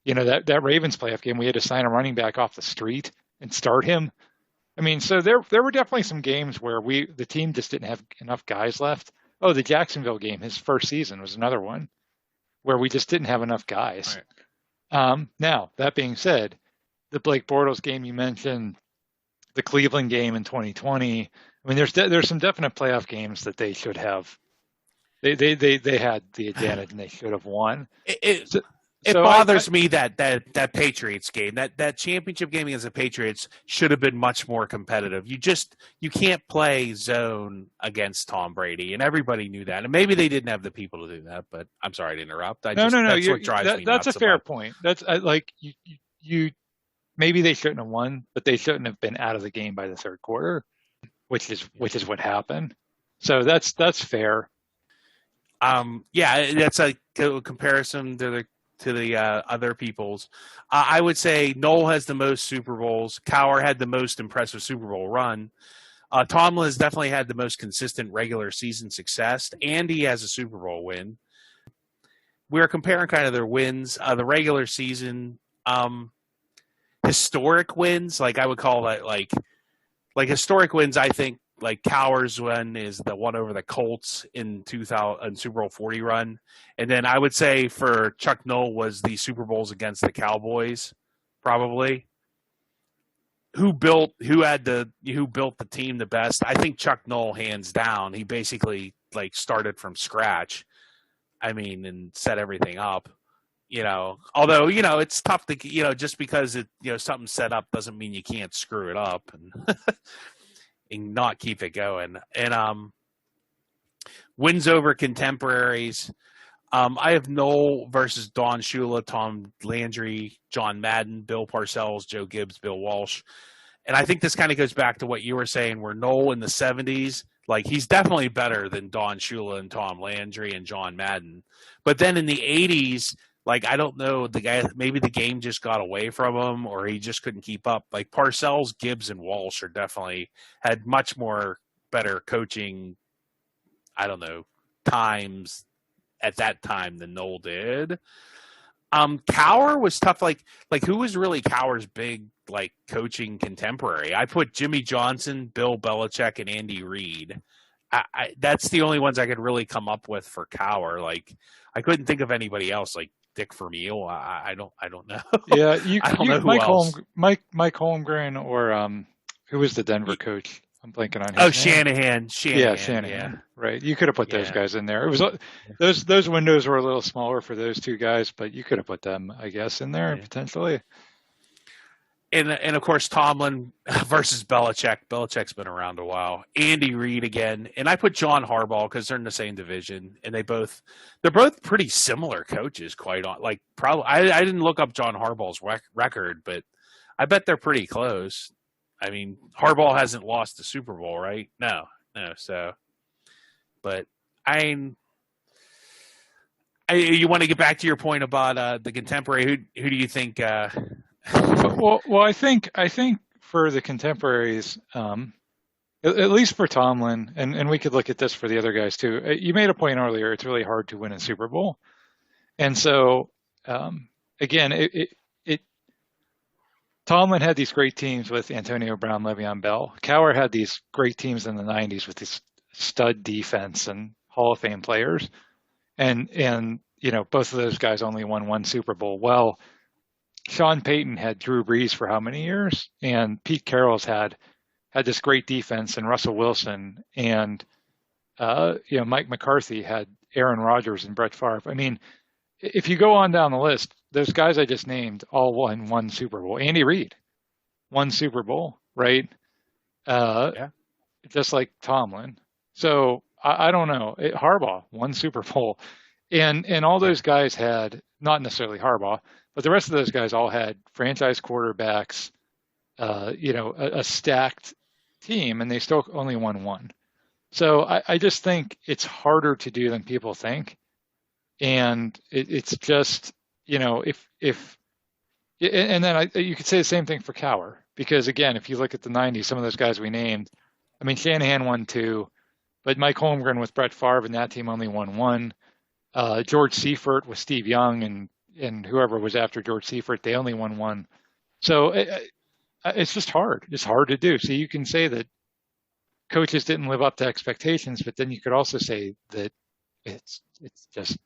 that Ravens playoff game, we had to sign a running back off the street and start him. I mean, so there were definitely some games where the team just didn't have enough guys left. Oh, the Jacksonville game, his first season, was another one where we just didn't have enough guys. Right. Now, that being said, the Blake Bortles game you mentioned, the Cleveland game in 2020. I mean, there's some definite playoff games that they should have. They had the advantage and they should have won. It bothers me that Patriots game, that championship game against the Patriots should have been much more competitive. You can't play zone against Tom Brady, and everybody knew that. And maybe they didn't have the people to do that. But I'm sorry to interrupt. No. That's what drives me nuts. That's a fair point. That's like you. Maybe they shouldn't have won, but they shouldn't have been out of the game by the 3rd quarter, which is what happened. So that's fair. That's a comparison to the other people's. I would say Noll has the most Super Bowls. Cowher had the most impressive Super Bowl run. Tomlin has definitely had the most consistent regular season success, and he has a Super Bowl win. We're comparing kind of their wins. The regular season, historic wins, like I would call that, like historic wins. I think like Cowher's win is the one over the Colts in 2000 Super Bowl 40 run, and then I would say for Chuck Noll was the Super Bowls against the Cowboys, probably. Who built the team the best? I think Chuck Noll, hands down. He basically started from scratch. I mean, and set everything up. Although, it's tough to, just because something's set up doesn't mean you can't screw it up and, and not keep it going. And wins over contemporaries. I have Noll versus Don Shula, Tom Landry, John Madden, Bill Parcells, Joe Gibbs, Bill Walsh. And I think this kind of goes back to what you were saying, where Noll in the 70s, he's definitely better than Don Shula and Tom Landry and John Madden. But then in the 80s, I don't know, the guy, maybe the game just got away from him or he just couldn't keep up. Parcells, Gibbs, and Walsh are definitely had much more better coaching, times at that time than Noll did. Cowher was tough. Who was really Cowher's big, coaching contemporary? I put Jimmy Johnson, Bill Belichick, and Andy Reid. That's the only ones I could really come up with for Cowher. I couldn't think of anybody else, Dick Vermeil. I don't know. Yeah, I don't know who else. Mike Holmgren, or who was the Denver coach? I'm blanking on his Oh, name. Shanahan. Yeah, Shanahan. Right. You could have put those guys in there. It was those windows were a little smaller for those two guys, but you could have put them, I guess, in there potentially. And of course Tomlin versus Belichick. Belichick's been around a while. Andy Reid again, and I put John Harbaugh because they're in the same division, and they're both pretty similar coaches. Probably I didn't look up John Harbaugh's record, but I bet they're pretty close. I mean, Harbaugh hasn't lost the Super Bowl, right? No. So, but you want to get back to your point about the contemporary? Who do you think? Well, I think for the contemporaries, at least for Tomlin, and we could look at this for the other guys too. You made a point earlier; it's really hard to win a Super Bowl, and so again, Tomlin had these great teams with Antonio Brown, Le'Veon Bell. Cowher had these great teams in the '90s with this stud defense and Hall of Fame players, and both of those guys only won one Super Bowl. Well, Sean Payton had Drew Brees for how many years? And Pete Carroll's had this great defense, and Russell Wilson, and Mike McCarthy had Aaron Rodgers and Brett Favre. I mean, if you go on down the list, those guys I just named all won one Super Bowl. Andy Reid won Super Bowl, right? Just like Tomlin. So I don't know. Harbaugh won Super Bowl, and all those guys had, not necessarily Harbaugh, but the rest of those guys all had franchise quarterbacks, a stacked team, and they still only won one. So I just think it's harder to do than people think. And it's just, if and then you could say the same thing for Cowher, because again, if you look at the 90s, some of those guys we named, I mean, Shanahan won two, but Mike Holmgren with Brett Favre and that team only won one. George Seifert with Steve Young and whoever was after George Seifert, they only won one. So it's just hard. It's hard to do. So you can say that coaches didn't live up to expectations, but then you could also say that it's just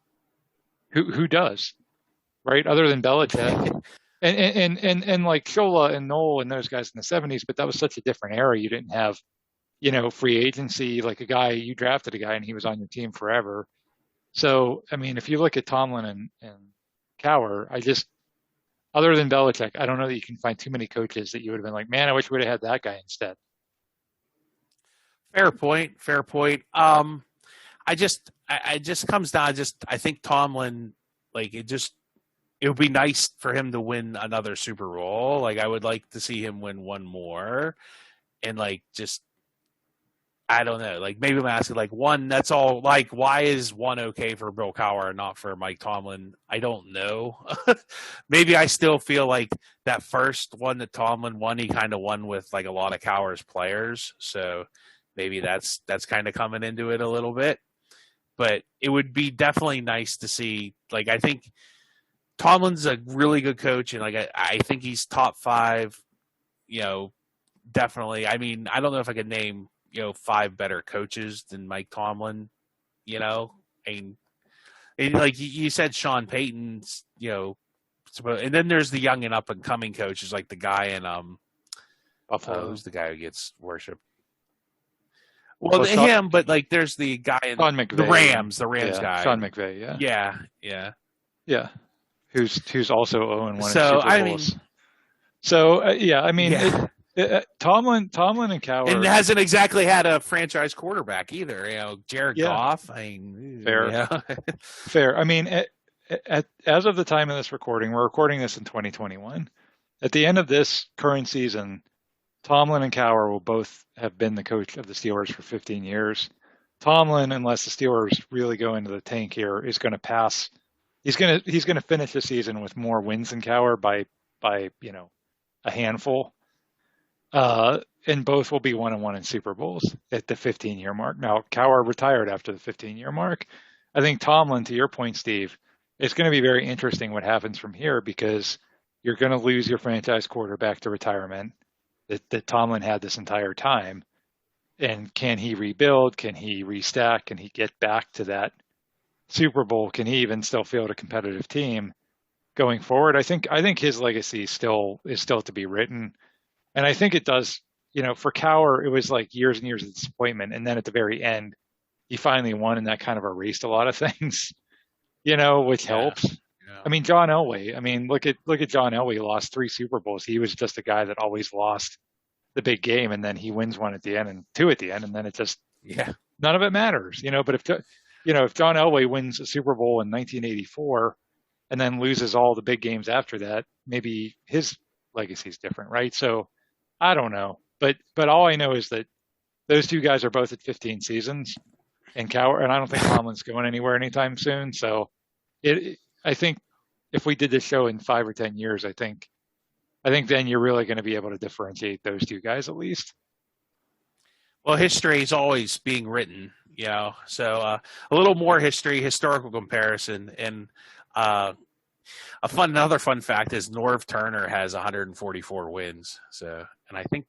who does, right? Other than Belichick and like Shola and Noll and those guys in the 70s, but that was such a different era. You didn't have, free agency, like you drafted a guy and he was on your team forever. So, I mean, if you look at Tomlin and Cowher, other than Belichick, I don't know that you can find too many coaches that you would have been like, man, I wish we would have had that guy instead. Fair point. I just comes down. I think Tomlin, it would be nice for him to win another Super Bowl. Like, I would like to see him win one more, and I don't know. Like, maybe I'm asking, one, that's all. Like, why is one okay for Bill Cowher and not for Mike Tomlin? I don't know. Maybe I still feel like that first one that Tomlin won, he kind of won with, a lot of Cowher's players. So maybe that's kind of coming into it a little bit. But it would be definitely nice to see. I think Tomlin's a really good coach, and, I think he's top five, definitely. I mean, I don't know if I could name – five better coaches than Mike Tomlin, and like you said, Sean Payton's, and then there's the young and up and coming coaches, like the guy in Buffalo. Who's the guy who gets worship? Well, him, but there's the guy in the Rams guy, Sean McVay, yeah, who's also 0-1 so in Super Bowls. I mean. Tomlin and Cowher, and hasn't exactly had a franchise quarterback either. Jared Goff. Fair. I mean, as of the time of this recording, we're recording this in 2021. At the end of this current season, Tomlin and Cowher will both have been the coach of the Steelers for 15 years. Tomlin, unless the Steelers really go into the tank here, is going to pass. He's going to finish the season with more wins than Cowher by a handful. And both will be 1-1 in Super Bowls at the 15-year mark. Now, Cowher retired after the 15-year mark. I think Tomlin, to your point, Steve, it's going to be very interesting what happens from here, because you're going to lose your franchise quarterback to retirement that Tomlin had this entire time. And can he rebuild? Can he restack? Can he get back to that Super Bowl? Can he even still field a competitive team going forward? I think his legacy is still to be written. And I think it does for Cowher, it was like years and years of disappointment. And then at the very end, he finally won, and that kind of erased a lot of things, which helps. Yeah. I mean, John Elway. I mean, look at John Elway. He lost 3 Super Bowls. He was just a guy that always lost the big game, and then he wins one at the end and 2 at the end, and then it just none of it matters, But if John Elway wins a Super Bowl in 1984 and then loses all the big games after that, maybe his legacy is different, right? So I don't know, but all I know is that those 2 guys are both at 15 seasons, and Cowher, and I don't think Tomlin's going anywhere anytime soon. So I think if we did this show in 5 or 10 years, I think then you're really going to be able to differentiate those 2 guys at least. Well, history is always being written, so a little more historical comparison. And another fun fact is Norv Turner has 144 wins. So, and I think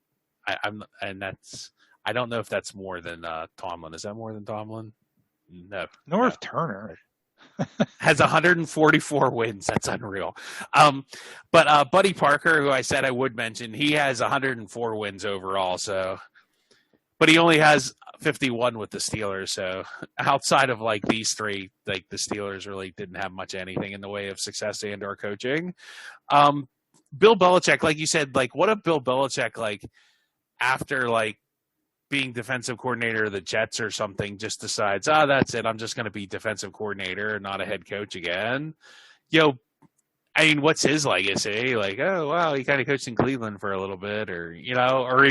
I don't know if that's more than Tomlin. Is that more than Tomlin? No. Norv Turner has 144 wins. That's unreal. But Buddy Parker, who I said I would mention, he has 104 wins overall. So, but he only has 51 with the Steelers. So outside of like these 3, like the Steelers really didn't have much anything in the way of success and or coaching. Bill Belichick, like you said, like what if Bill Belichick, like after like being defensive coordinator of the Jets or something, just decides, that's it. I'm just going to be defensive coordinator and not a head coach again. I mean, what's his legacy? Like, oh, wow, he kind of coached in Cleveland for a little bit, or he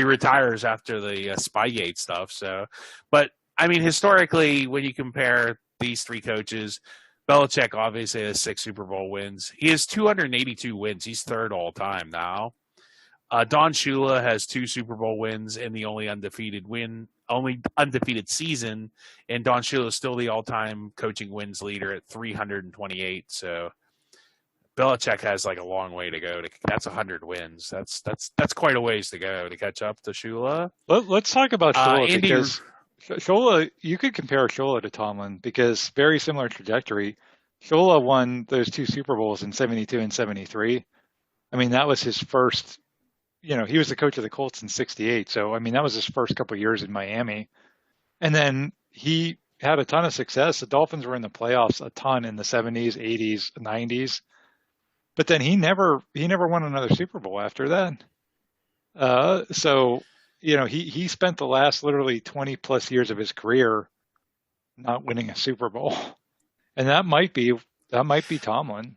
retires after the Spygate stuff. So, but I mean, historically, when you compare these 3 coaches, Belichick obviously has 6 Super Bowl wins. He has 282 wins. He's 3rd all time now. Don Shula has 2 Super Bowl wins and the only undefeated season. And Don Shula is still the all-time coaching wins leader at 328. So Belichick has like a long way to go. That's 100 wins. That's quite a ways to go to catch up to Shula. Let's talk about Shula because Shula, you could compare Shula to Tomlin because very similar trajectory. Shula won those 2 Super Bowls in 72 and 73. I mean, that was his first. He was the coach of the Colts in 68. So, I mean, that was his first couple of years in Miami. And then he had a ton of success. The Dolphins were in the playoffs a ton in the 70s, 80s, 90s. But then he never won another Super Bowl after that. So, he spent the last literally 20 plus years of his career not winning a Super Bowl. And that might be Tomlin.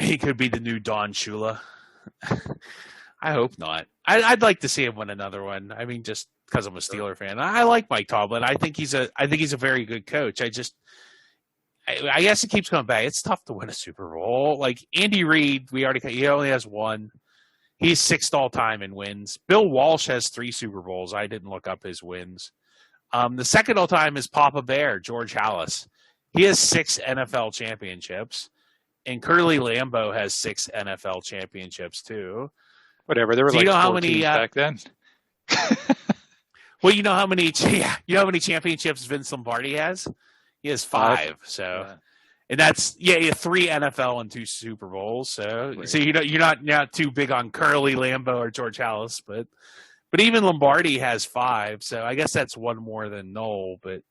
He could be the new Don Shula. I hope not. I'd like to see him win another one. I mean, just because I'm a Steeler fan. I like Mike Tomlin. I think he's a very good coach. I guess it keeps coming back. It's tough to win a Super Bowl. Like Andy Reid, he only has 1. He's 6th all time in wins. Bill Walsh has 3 Super Bowls. I didn't look up his wins. The 2nd all time is Papa Bear, George Halas. He has 6 NFL championships, and Curly Lambeau has 6 NFL championships too. Whatever. There were like 4 teams back then. Well, you know how many championships Vince Lombardi has? He has 5. So, and that's 3 NFL and 2 Super Bowls. So, right. So you're not too big on Curly Lambeau or George Halas, but even Lombardi has 5. So I guess that's 1 more than Noll, but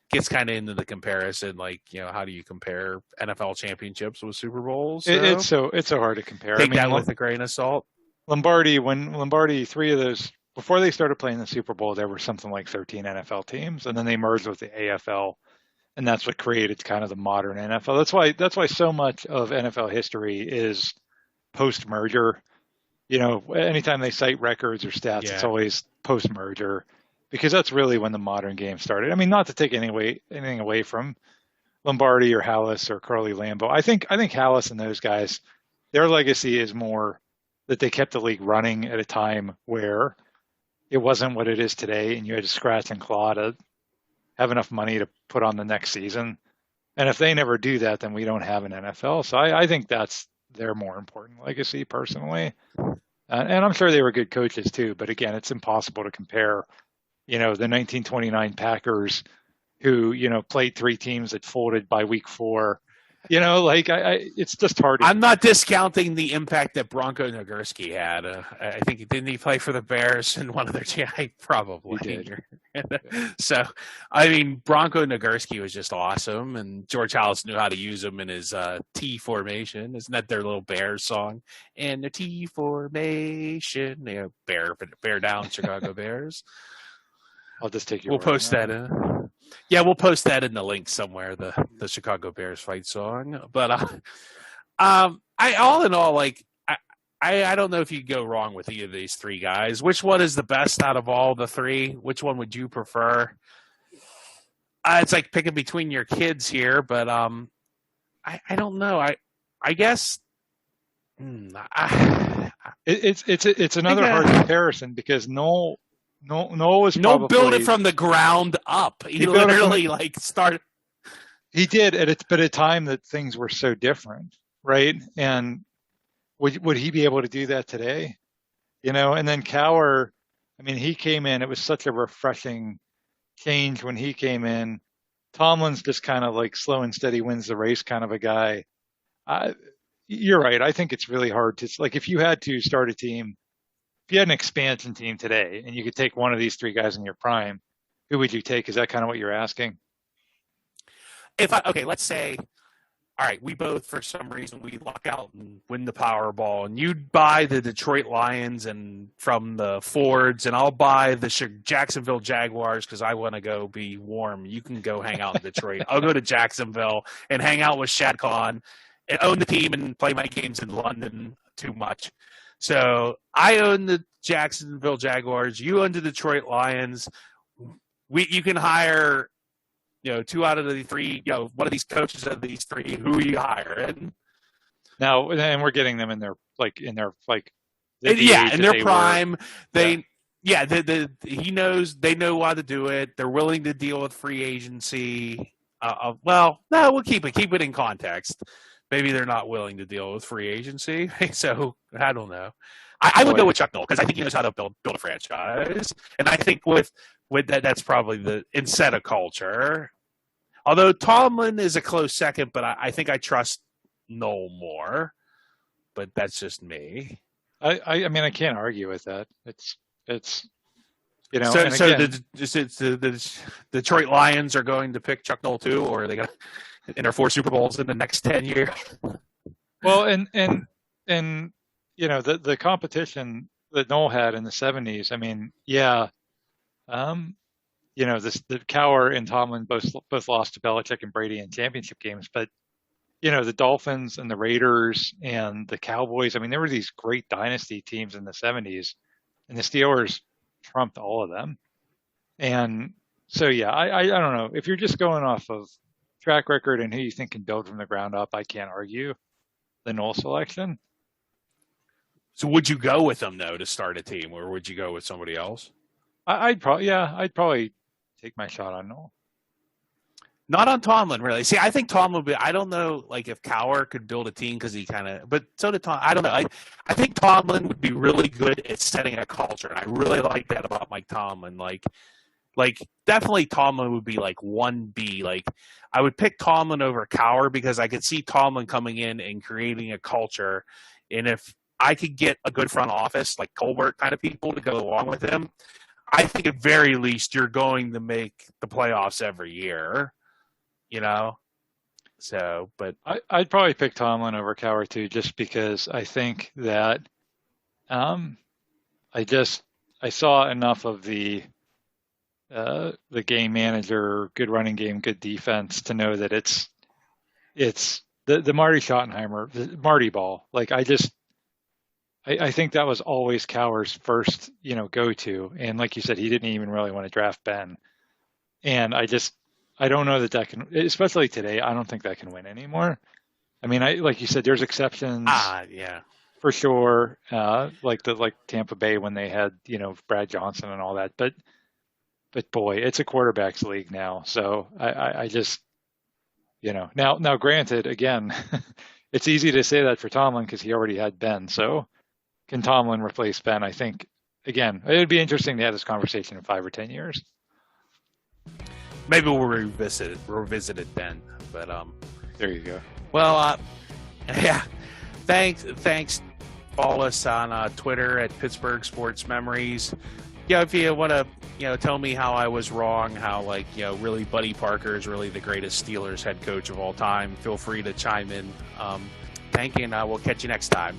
gets kind of into the comparison, like, how do you compare NFL championships with Super Bowls? So it's so hard to compare. Take that with a grain of salt. Lombardi, 3 of those, before they started playing the Super Bowl, there were something like 13 NFL teams, and then they merged with the AFL, and that's what created kind of the modern NFL. That's why so much of NFL history is post-merger. Anytime they cite records or stats, It's always post-merger. Because that's really when the modern game started. I mean, not to take anything away from Lombardi or Halas or Curly Lambeau. I think Halas and those guys, their legacy is more that they kept the league running at a time where it wasn't what it is today, and you had to scratch and claw to have enough money to put on the next season. And if they never do that, then we don't have an NFL. So I think that's their more important legacy, personally. And I'm sure they were good coaches too. But again, it's impossible to compare. The 1929 Packers, who played 3 teams that folded by week 4, like it's just hard. I'm not discounting the impact that Bronco Nagurski had. I think didn't he play for the Bears in one of their probably. He did. So, I mean, Bronco Nagurski was just awesome, and George Halas knew how to use him in his T formation. Isn't that their little Bears song? And the T formation, bear down, Chicago Bears. I'll just take your. We'll post that in. Yeah, we'll post that in the link somewhere. The Chicago Bears fight song, but I all in all, like I don't know if you could go wrong with either of these three guys. Which one is the best out of all the three? Which one would you prefer? It's like picking between your kids here, but I don't know. I guess it's another hard comparison because Noll was probably built it from the ground up. He literally started. He did, but at a time that things were so different, right? And would he be able to do that today? And then Cowher, I mean, he came in. It was such a refreshing change when he came in. Tomlin's just kind of like slow and steady wins the race kind of a guy. You're right. I think it's really hard to, like, if you had to start a team, if you had an expansion team today and you could take one of these three guys in your prime, who would you take? Is that kind of what you're asking? Let's say, all right, we both, for some reason, we luck out and win the Powerball, and you'd buy the Detroit Lions and from the Fords, and I'll buy the Jacksonville Jaguars because I want to go be warm. You can go hang out in Detroit. I'll go to Jacksonville and hang out with Shad Khan and own the team and play my games in London too much. So I own the Jacksonville Jaguars. You own the Detroit Lions. You can hire, two out of the three, one of these coaches of these three. Who are you hiring? Now, and we're getting them in their in their prime. He knows they know how to do it. They're willing to deal with free agency. We'll keep it in context. Maybe they're not willing to deal with free agency. So I don't know. I would go with Chuck Noll because I think he knows how to build a franchise, and I think with that, that's probably the instead of culture. Although Tomlin is a close second, but I think I trust Noll more. But that's just me. I mean, I can't argue with that. It's So the Detroit Lions are going to pick Chuck Noll too, or are they going to enter 4 Super Bowls in the next 10 years? Well, and the competition that Noll had in the 70s. I mean, the Cowher and Tomlin both lost to Belichick and Brady in championship games, but the Dolphins and the Raiders and the Cowboys. I mean, there were these great dynasty teams in the 70s, and the Steelers trumped all of them. And so, I don't know. If you're just going off of track record and who you think can build from the ground up, I can't argue the Noll selection. So would you go with them, though, to start a team, or would you go with somebody else? I'd probably take my shot on Noll. Not on Tomlin, really. See, I think Tomlin would be, I don't know, like, if Cowher could build a team because he kind of, but so did Tom. I don't know. I think Tomlin would be really good at setting a culture, and I really like that about Mike Tomlin. Like definitely Tomlin would be like 1B. Like, I would pick Tomlin over Cowher because I could see Tomlin coming in and creating a culture, and if I could get a good front office, like Colbert kind of people to go along with him, I think at very least you're going to make the playoffs every year. So, but I'd probably pick Tomlin over Cowher too, just because I think that I saw enough of the game manager, good running game, good defense to know that it's the Marty Schottenheimer, the Marty ball. Like I think that was always Cowher's first, go-to. And like you said, he didn't even really want to draft Ben. And I don't know that can, especially today, I don't think that can win anymore. I mean, like you said, there's exceptions. Yeah. For sure. Like Tampa Bay when they had, Brad Johnson and all that. But boy, it's a quarterback's league now. So I just, now granted, again, it's easy to say that for Tomlin because he already had Ben. So can Tomlin replace Ben? I think, again, it would be interesting to have this conversation in 5 or 10 years. Maybe we'll revisit it then. But There you go. Well, yeah. Thanks. Follow us on Twitter at Pittsburgh Sports Memories. Yeah, if you want to, tell me how I was wrong, how really Buddy Parker is really the greatest Steelers head coach of all time, feel free to chime in. Thank you, and we'll catch you next time.